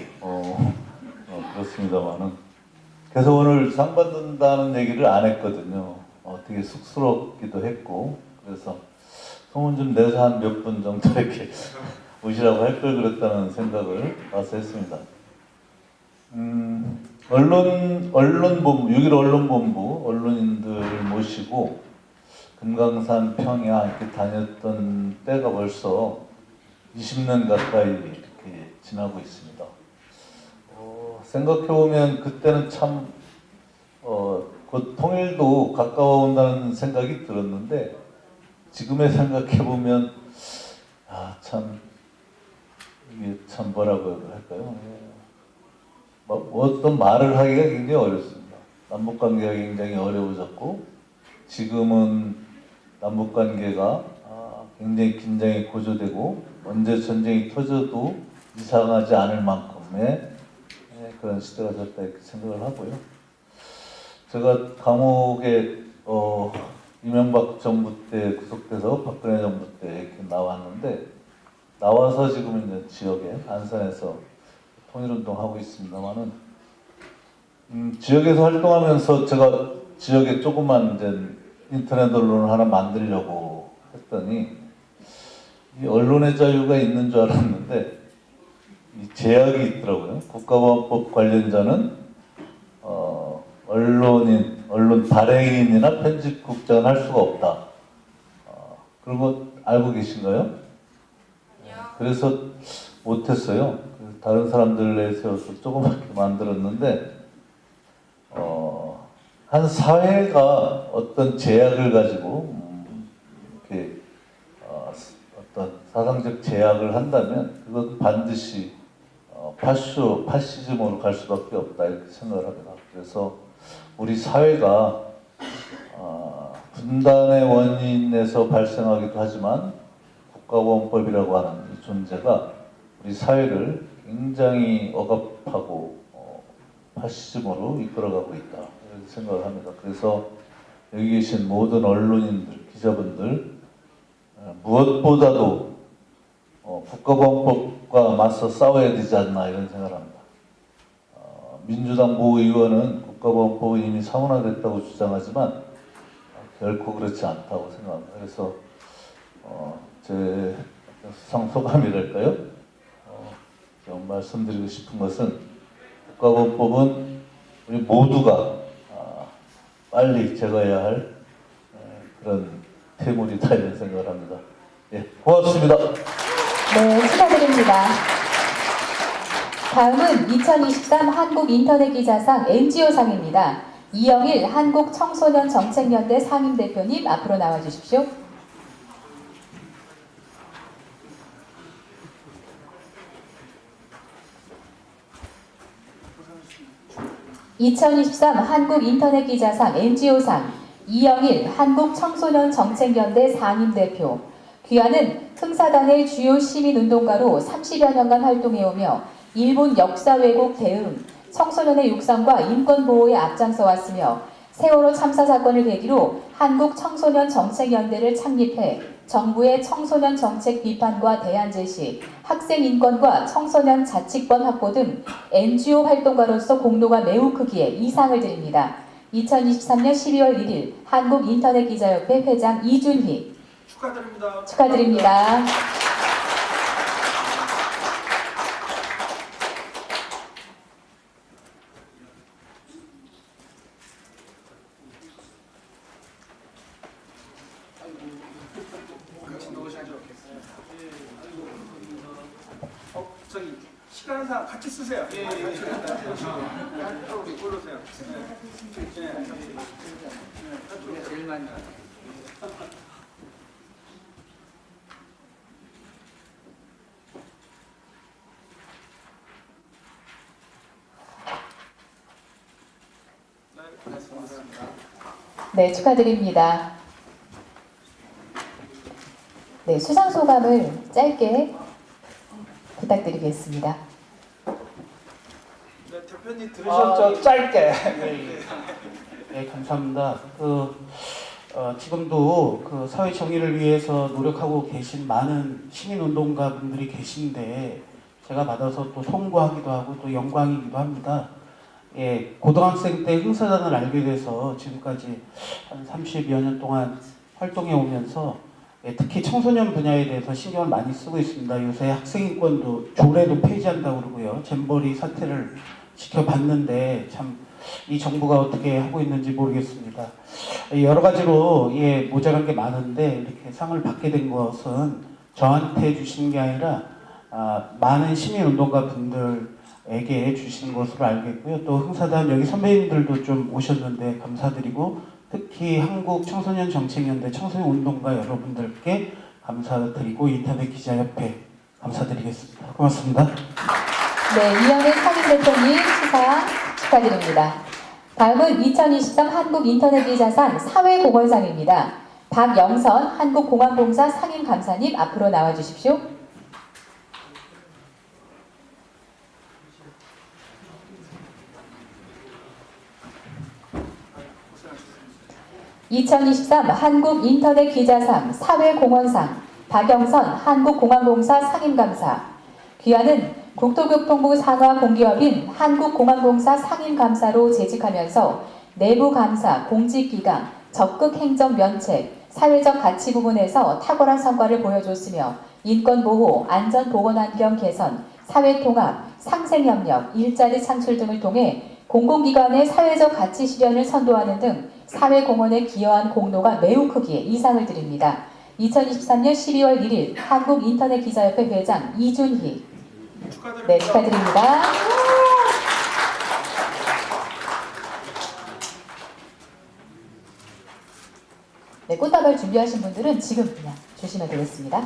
그렇습니다만은 그래서 오늘 상 받는다는 얘기를 안 했거든요. 되게 쑥스럽기도 했고 그래서 소문 좀 내서 한 몇 분 정도 이렇게 오시라고 할 걸 그랬다는 생각을 와서 했습니다. 언론본부, 6.15 언론본부 언론인들 모시고 금강산, 평야 이렇게 다녔던 때가 벌써 20년 가까이 이렇게 지나고 있습니다. 생각해보면 그때는 참 곧 통일도 가까워온다는 생각이 들었는데 지금에 생각해보면 참 이게 참 뭐라고 할까요? 어떤 말을 하기가 굉장히 어렵습니다. 남북관계가 굉장히 어려워졌고 지금은 남북관계가 굉장히 긴장이 고조되고 언제 전쟁이 터져도 이상하지 않을 만큼의 그런 시대가 됐다 이렇게 생각을 하고요. 제가 감옥에 이명박 정부 때 구속돼서 박근혜 정부 때 이렇게 나왔는데 나와서 지금 이제 지역에 안산에서 통일운동 하고 있습니다만은 지역에서 활동하면서 제가 지역에 조그만 이제 인터넷 언론을 하나 만들려고 했더니 이 언론의 자유가 있는 줄 알았는데 이 제약이 있더라고요. 국가보안법 관련자는 언론 발행인이나 편집국장은 할 수가 없다. 그런 거 알고 계신가요? 그래서 못했어요. 다른 사람들에 세워서 조그맣게 만들었는데 한 사회가 어떤 제약을 가지고 이렇게 어떤 사상적 제약을 한다면 그건 반드시 파시즘으로 갈 수밖에 없다 이렇게 생각을 합니다. 그래서 우리 사회가 분단의 원인에서 발생하기도 하지만 국가보안법이라고 하는 이 존재가 우리 사회를 굉장히 억압하고 파시즘으로 이끌어가고 있다 이렇게 생각을 합니다. 그래서 여기 계신 모든 언론인들, 기자분들 무엇보다도 국가보안법과 맞서 싸워야 되지 않나 이런 생각을 합니다. 민주당 모 의원은 국가보안법이 이미 사문화됐다고 주장하지만 결코 그렇지 않다고 생각합니다. 그래서 제 수상 소감이랄까요? 좀 말씀드리고 싶은 것은 국가보안법은 우리 모두가 빨리 제거해야 할 그런 태물이다 이런 생각을 합니다. 예, 고맙습니다. 네, 축하드립니다. 다음은 2023 한국인터넷기자상 NGO상입니다. 이영일 한국청소년정책연대 상임대표님 앞으로 나와주십시오. (2023) 한국인터넷기자상 NGO상 이영일 한국청소년정책연대 상임대표. 귀하는 흥사단의 주요 시민운동가로 30여 년간 활동해오며 일본 역사 왜곡 대응, 청소년의 육성과 인권 보호에 앞장서 왔으며 세월호 참사 사건을 계기로 한국 청소년 정책연대를 창립해 정부의 청소년 정책 비판과 대안 제시, 학생 인권과 청소년 자치권 확보 등 NGO 활동가로서 공로가 매우 크기에 이상을 드립니다. 2023년 12월 1일 한국인터넷기자협회 회장 이준희 축하드립니다. 축하드립니다. 저기 시간상 같이 쓰세요. 예, 같이 올라오세요. 제일 많이. 네, 축하드립니다. 네, 수상 소감을 짧게 부탁드리겠습니다. 네, 대표님 들으셨죠? 짧게. 네, 감사합니다. 지금도 그 사회 정의를 위해서 노력하고 계신 많은 시민운동가 분들이 계신데 제가 받아서 또 송구하기도 하고 또 영광이기도 합니다. 예, 고등학생 때 흥사단을 알게 돼서 지금까지 한 30여 년 동안 활동해 오면서 특히 청소년 분야에 대해서 신경을 많이 쓰고 있습니다. 요새 학생인권도 조례도 폐지한다고 그러고요. 잼버리 사태를 지켜봤는데 참 이 정부가 어떻게 하고 있는지 모르겠습니다. 여러 가지로 모자란 게 많은데 이렇게 상을 받게 된 것은 저한테 주신 게 아니라 많은 시민운동가 분들에게 주신 것으로 알겠고요. 또 흥사단 여기 선배님들도 좀 오셨는데 감사드리고 특히 한국 청소년 정책연대 청소년 운동가 여러분들께 감사드리고 인터넷기자협회 감사드리겠습니다. 고맙습니다. 네, 이영애 상임대표님 수상 축하드립니다. 다음은 2023 한국인터넷기자상 사회공헌상입니다. 박영선 한국공항공사 상임감사님 앞으로 나와주십시오. (2023) 한국인터넷기자상 사회공헌상 박영선 한국공항공사 상임감사. 귀하는 국토교통부 산하 공기업인 한국공항공사 상임감사로 재직하면서 내부감사, 공직기강, 적극 행정 면책, 사회적 가치 부분에서 탁월한 성과를 보여줬으며 인권보호, 안전보건환경 개선, 사회통합, 상생협력, 일자리 창출 등을 통해 공공기관의 사회적 가치 실현을 선도하는 등 사회공헌에 기여한 공로가 매우 크기에 이상을 드립니다. 2023년 12월 1일 한국인터넷기자협회 회장 이준희 네, 축하드립니다. 네, 꽃다발 준비하신 분들은 지금 그냥 주시면 되겠습니다.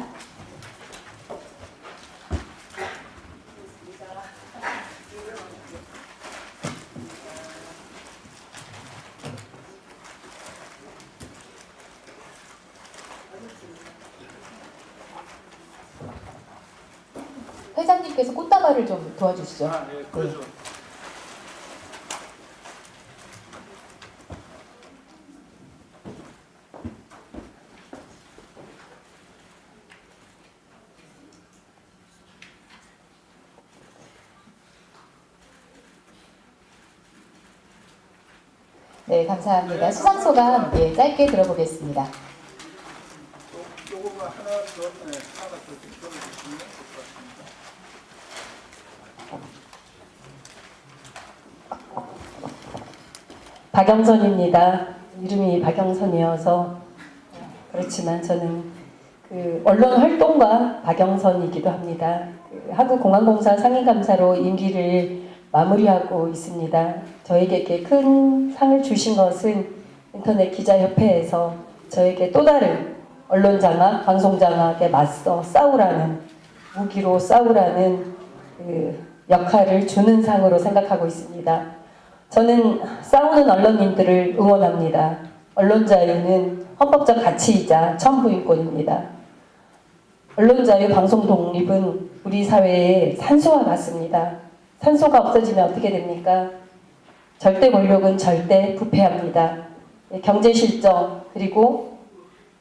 회장님께서 꽃다발을 좀 도와주시죠. 네, 그렇죠. 네, 감사합니다. 수상 소감 짧게 들어보겠습니다. 요거가 하나 더 들어주시면 좋을 것 같습니다. 박영선입니다. 이름이 박영선이어서 그렇지만 저는 그 언론 활동가 박영선이기도 합니다. 한국공항공사 상임감사로 임기를 마무리하고 있습니다. 저에게 이렇게 큰 상을 주신 것은 인터넷기자협회에서 저에게 또 다른 언론장악, 방송장악에 맞서 싸우라는, 무기로 싸우라는 그 역할을 주는 상으로 생각하고 있습니다. 저는 싸우는 언론인들을 응원합니다. 언론 자유는 헌법적 가치이자 천부인권입니다. 언론 자유, 방송 독립은 우리 사회의 산소와 같습니다. 산소가 없어지면 어떻게 됩니까? 절대 권력은 절대 부패합니다. 경제 실정 그리고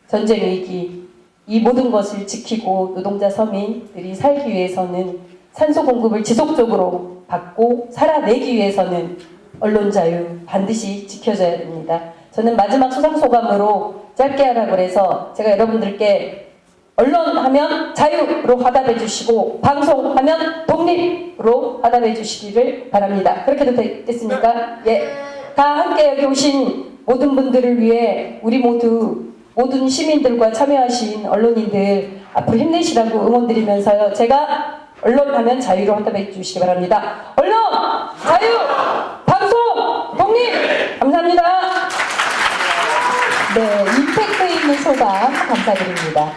전쟁 위기 이 모든 것을 지키고 노동자 서민들이 살기 위해서는 산소 공급을 지속적으로 받고 살아내기 위해서는 언론 자유 반드시 지켜져야 됩니다. 저는 마지막 수상 소감으로 짧게 하라고 그래서 제가 여러분들께 언론하면 자유로 화답해 주시고 방송하면 독립으로 화답해 주시기를 바랍니다. 그렇게도 되겠습니까? 예. 다 함께 여기 오신 모든 분들을 위해 우리 모든 시민들과 참여하신 언론인들 앞으로 힘내시라고 응원드리면서요. 제가 언론하면 자유로 화답해 주시기 바랍니다. 언론, 자유, 방송, 독립! 감사합니다. 네, 임팩트 있는 소감 감사드립니다.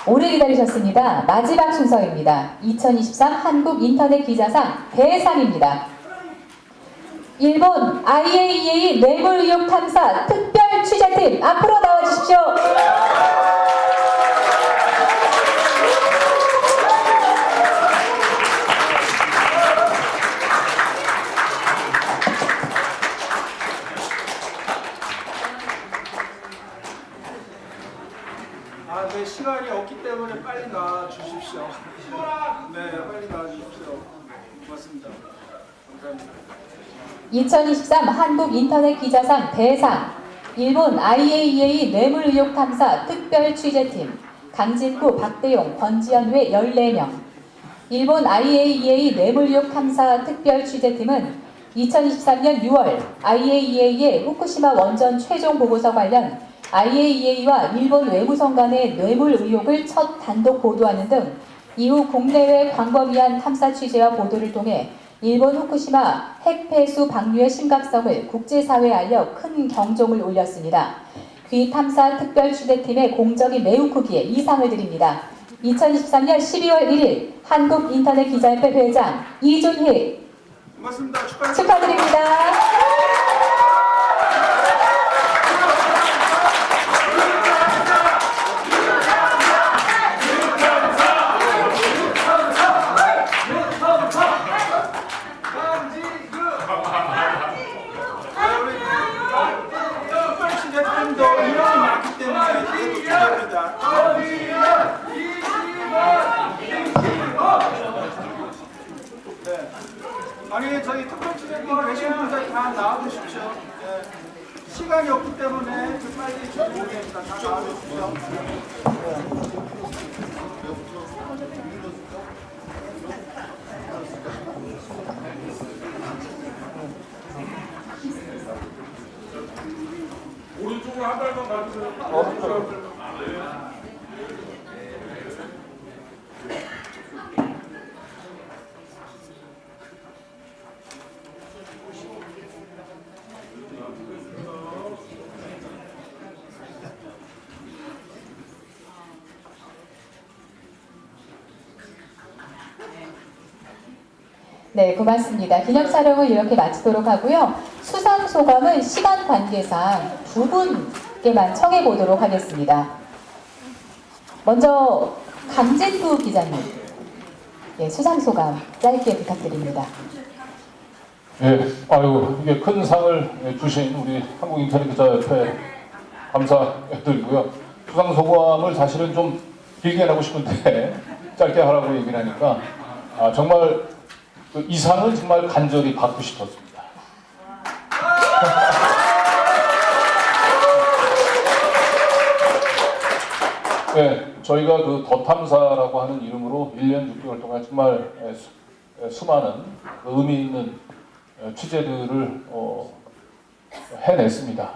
오래 기다리셨습니다. 마지막 순서입니다. 2023 한국 인터넷 기자상 대상입니다. 일본 IAEA 뇌물 의혹 탐사 특별 취재팀 앞으로 나와주십시오. 네, 시간이 없기 때문에 빨리 나와 주십시오. 네, 빨리 나와 주십시오. 고맙습니다. 감사합니다. 2023 한국 인터넷 기자상 대상 일본 IAEA 뇌물 의혹 탐사 특별 취재팀 강진구, 박대용, 권지연 외 14명. 일본 IAEA 뇌물 의혹 탐사 특별 취재팀은 2023년 6월 IAEA의 후쿠시마 원전 최종 보고서 관련 IAEA와 일본 외무성 간의 뇌물 의혹을 첫 단독 보도하는 등 이후 국내외 광범위한 탐사 취재와 보도를 통해 일본 후쿠시마 핵폐수 방류의 심각성을 국제사회에 알려 큰 경종을 울렸습니다. 귀 탐사 특별 취재팀의 공적이 매우 크기에 이 상을 드립니다. 2023년 12월 1일 한국인터넷기자협회 회장 이준희 고맙습니다. 축하드립니다. 아니 저희 특별 취재팀 계신 분들 다 나와주십시오. 네. 시간이 없기 때문에 빨리 준비하겠습니다. 다 나와주십시오. 오른쪽으로 한 발만 가주세요. 네, 고맙습니다. 기념 촬영을 이렇게 마치도록 하고요. 수상 소감은 시간 관계상 두 분께만 청해 보도록 하겠습니다. 먼저 강진구 기자님, 네, 수상 소감 짧게 부탁드립니다. 예, 아유 이게 큰 상을 주신 우리 한국인터넷기자협회 감사드리고요. 수상 소감을 사실은 좀 길게 하고 싶은데 짧게 하라고 얘기를 하니까 정말 이 상을 정말 간절히 받고 싶었습니다. 네, 저희가 그 더탐사라고 하는 이름으로 1년 6개월 동안 정말 수많은 의미 있는 취재들을 해냈습니다.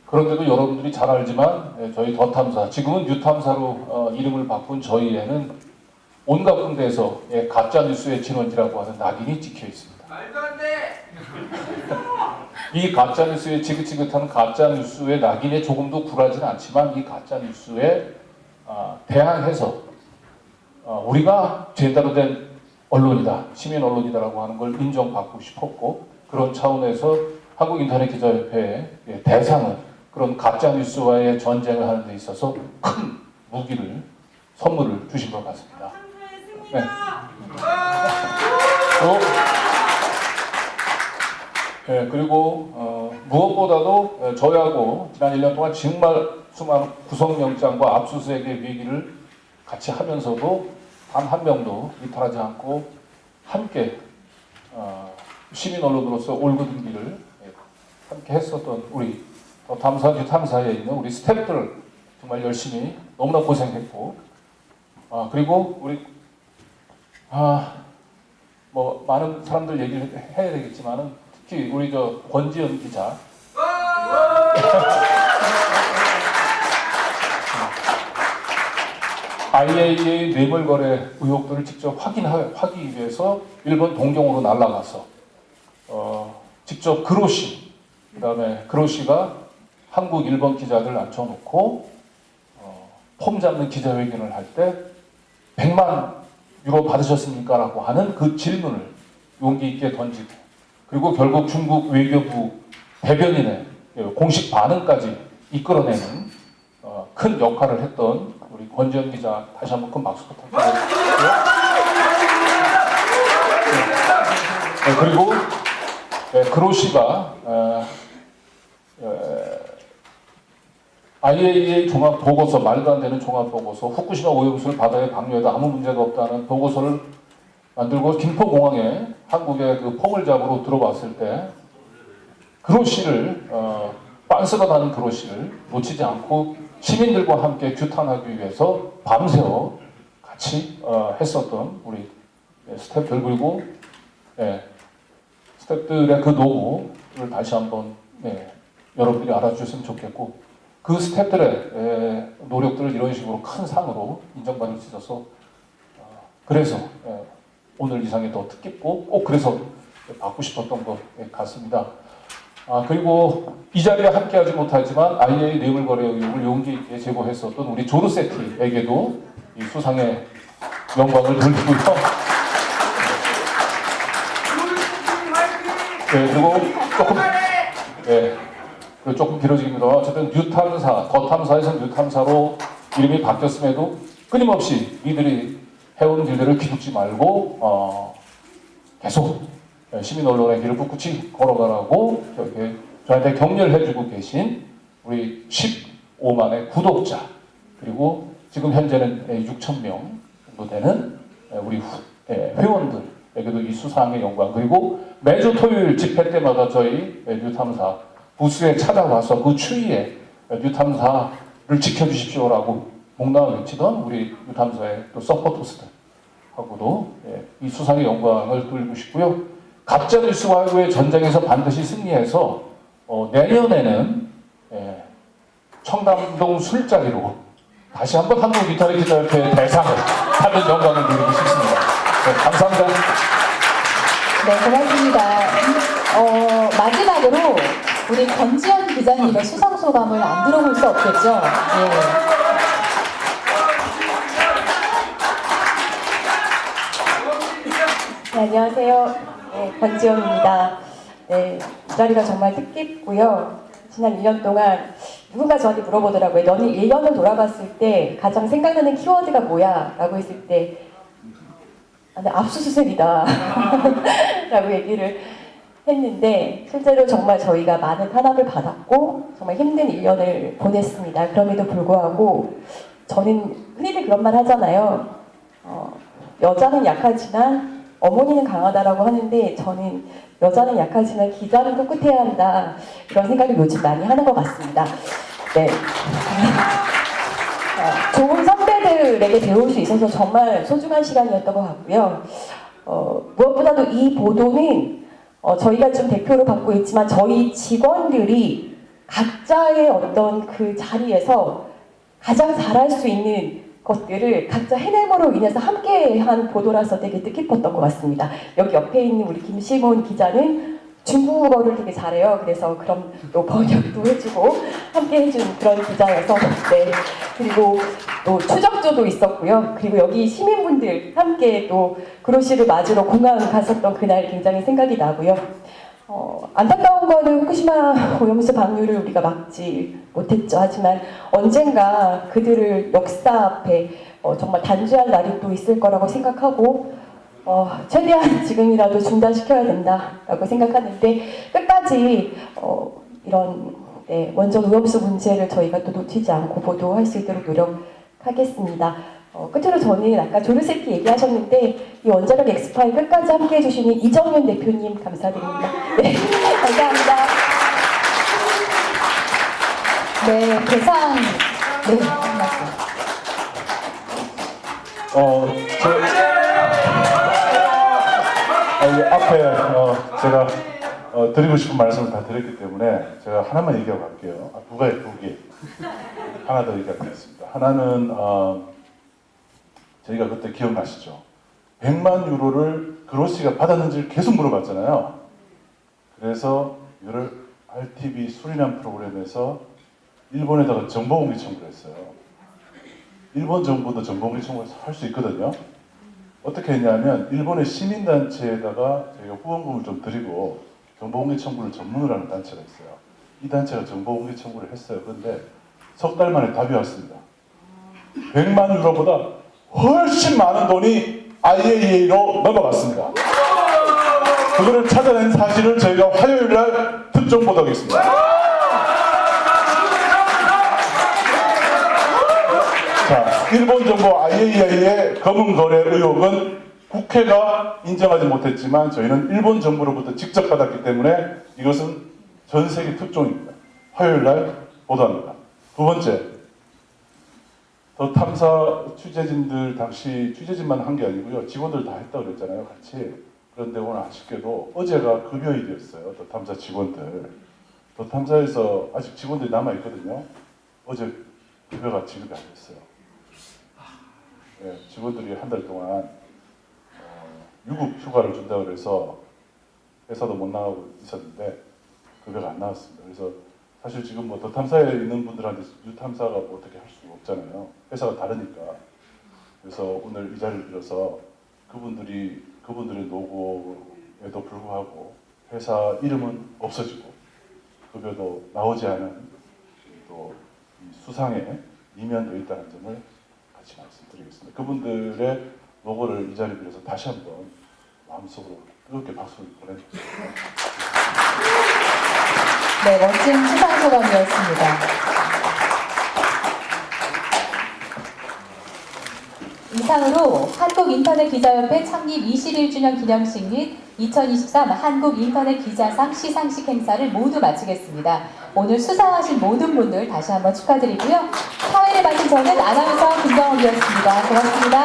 그런데도 여러분들이 잘 알지만 저희 더탐사, 지금은 뉴탐사로 이름을 바꾼 저희에는 온갖 군데에서 가짜뉴스의 진원지라고 하는 낙인이 찍혀 있습니다. 말도 안 돼! 이 가짜뉴스의 지긋지긋한 가짜뉴스의 낙인에 조금도 굴하지는 않지만 이 가짜뉴스에 대항해서 우리가 제대로 된 언론이다, 시민 언론이다라고 하는 걸 인정받고 싶었고 그런 차원에서 한국인터넷기자협회의 대상은 그런 가짜뉴스와의 전쟁을 하는 데 있어서 큰 무기를 선물을 주신 것 같습니다. 네. 네, 그리고 무엇보다도 저희하고 지난 1년 동안 정말 수많은 구속영장과 압수수색의 위기를 같이 하면서도 단 한 명도 이탈하지 않고 함께 시민 언론으로서 올곧은 길을 함께 했었던 우리 탐사, 뉴탐사에 있는 우리 스태프들 정말 열심히 너무나 고생했고, 그리고 우리 뭐 많은 사람들 얘기를 해야 되겠지만은 특히 우리 권지연 기자 IAEA 뇌물거래 의혹들을 직접 확인하기 위해서 일본 동경으로 날아가서 직접 그로시, 그다음에 그로시가 한국 일본 기자들 앉혀놓고 폼 잡는 기자회견을 할 때 100만 유로 받으셨습니까? 라고 하는 그 질문을 용기 있게 던지고, 그리고 결국 중국 외교부 대변인의 공식 반응까지 이끌어내는 큰 역할을 했던 우리 권지연 기자 다시 한번 큰 박수 부탁드리고요. 그리고 그로시가 IAEA 종합보고서, 말도 안 되는 종합보고서, 후쿠시마 오염수를 바다에 방류해도 아무 문제가 없다는 보고서를 만들고 김포공항에 한국의 그 포물잡으로 들어왔을 때 그로시를 빤스러다는 그로시를 놓치지 않고 시민들과 함께 규탄하기 위해서 밤새워 같이 했었던 우리 스태프들, 그리고 스태프들의 그 노고를 다시 한번 여러분들이 알아주셨으면 좋겠고, 그 스태프들의 노력들을 이런 식으로 큰 상으로 인정받을 수 있어서 그래서 오늘 이상이 더 뜻깊고 꼭 그래서 받고 싶었던 것 같습니다. 그리고 이 자리에 함께하지 못하지만 IAEA 뇌물거래 의혹을 용기 있게 제보했었던 우리 조르세티에게도 이 수상의 영광을 돌리고요. 그리고 조금 길어지기도 하고, 어쨌든 뉴탐사, 더 탐사에서 뉴탐사로 이름이 바뀌었음에도 끊임없이 이들이 해온 길들을 기죽지 말고 계속 시민 언론의 길을 꿋꿋이 걸어가라고 이렇게 저한테 격려를 해주고 계신 우리 15만의 구독자, 그리고 지금 현재는 6,000명 정도 되는 우리 회원들에게도 이 수상의 영광, 그리고 매주 토요일 집회 때마다 저희 뉴탐사 부스에 찾아와서 그 추위에 뉴탐사를 지켜주십시오라고 목나와 외치던 우리 뉴탐사의 또 서포터스들하고도 이 수상의 영광을 돌리고 싶고요. 가짜뉴스와의 전쟁에서 반드시 승리해서 내년에는 청담동 술자리로 다시 한번 한국 이탈리 기자협회 대상을 받는 영광을 누리고 싶습니다. 감사합니다. 네, 고맙습니다. 마지막으로 우리 권지연 기자님의 수상 소감을 안 들어볼 수 없겠죠? 네, 안녕하세요. 권지연입니다. 이 자리가 정말 뜻깊고요. 지난 1년 동안 누군가 저한테 물어보더라고요. 너는 1년을 돌아봤을 때 가장 생각나는 키워드가 뭐야? 라고 했을 때 압수수색이다 라고 얘기를 했는데, 실제로 정말 저희가 많은 탄압을 받았고 정말 힘든 1년을 보냈습니다. 그럼에도 불구하고 저는 흔히들 그런 말 하잖아요. 여자는 약하지만 어머니는 강하다라고 하는데, 저는 여자는 약하지만 기자는 꿋꿋해야 한다, 이런 생각을 요즘 많이 하는 것 같습니다. 네. 좋은 선배들에게 배울 수 있어서 정말 소중한 시간이었던 것 같고요. 무엇보다도 이 보도는 저희가 좀 대표로 받고 있지만 저희 직원들이 각자의 어떤 그 자리에서 가장 잘할 수 있는 것들을 각자 해냄으로 인해서 함께한 보도라서 되게 뜻깊었던 것 같습니다. 여기 옆에 있는 우리 김시몬 기자는 중국어를 되게 잘해요. 그래서 그럼 또 번역도 해주고 함께 해준 그런 기자여서, 그리고 또 추적조도 있었고요. 그리고 여기 시민분들 함께 또 그로시를 맞으러 공항 갔었던 그날 굉장히 생각이 나고요. 안타까운 거는 후쿠시마 오염수 방류를 우리가 막지 못했죠. 하지만 언젠가 그들을 역사 앞에 정말 단죄할 날이 또 있을 거라고 생각하고 최대한 지금이라도 중단시켜야 된다라고 생각하는데 끝까지 이런 원전 오염수 문제를 저희가 또 놓치지 않고 보도할 수 있도록 노력하겠습니다. 끝으로 저는 아까 조르세키 얘기하셨는데 이 원자력 엑스파일 끝까지 함께 해주시는 이정윤 대표님 감사드립니다. 네, 감사합니다. 네, 대상 네, 한 말씀. 앞에 제가 드리고 싶은 말씀을 다 드렸기 때문에 제가 하나만 얘기하고 갈게요. 두 개. 하나 더 얘기하겠습니다. 하나는 저희가 그때 기억나시죠? 100만 유로를 그로시가 받았는지를 계속 물어봤잖아요. 그래서 이거를 RTV 수리남 프로그램에서 일본에다가 정보공개 청구를 했어요. 일본 정부도 정보공개 청구를 할 수 있거든요. 어떻게 했냐면 일본의 시민단체에다가 저희가 후원금을 좀 드리고 정보공개 청구를 전문으로 하는 단체가 있어요. 이 단체가 정보공개 청구를 했어요. 그런데 석 달 만에 답이 왔습니다. 100만 유로보다 훨씬 많은 돈이 IAEA로 넘어갔습니다. 그거를 찾아낸 사실을 저희가 화요일날 특종 보도하겠습니다. 자, 일본 정부 IAEA의 검은 거래 의혹은 국회가 인정하지 못했지만 저희는 일본 정부로부터 직접 받았기 때문에 이것은 전 세계 특종입니다. 화요일날 보도합니다. 두 번째, 더 탐사 취재진들 당시 취재진만 한 게 아니고요. 직원들 다 했다고 그랬잖아요. 같이. 그런데 오늘 아쉽게도 어제가 급여일이었어요. 더 탐사 직원들. 더 탐사에서 아직 직원들이 남아있거든요. 어제 급여가 지급이 안 됐어요. 네, 직원들이 한 달 동안 유급 휴가를 준다고 해서 회사도 못 나가고 있었는데 급여가 안 나왔습니다. 그래서 사실 지금 뭐 더 탐사에 있는 분들한테 유탐사가 뭐 어떻게 할 수가 없잖아요. 회사가 다르니까. 그래서 오늘 이 자리를 빌어서 그분들의 노고에도 불구하고 회사 이름은 없어지고 급여도 나오지 않은 또 수상에 이면되어 있다는 점을 같이 말씀드리겠습니다. 그분들의 노고를 이 자리를 빌어서 다시 한번 마음속으로 뜨겁게 박수를 보내드립니다. 네, 멋진 수상 소감이었습니다. 이상으로 한국인터넷기자협회 창립 21주년 기념식 및 2023 한국인터넷기자상 시상식 행사를 모두 마치겠습니다. 오늘 수상하신 모든 분들 다시 한번 축하드리고요. 사회를 맡은 저는 아나운서 김정옥이었습니다. 고맙습니다.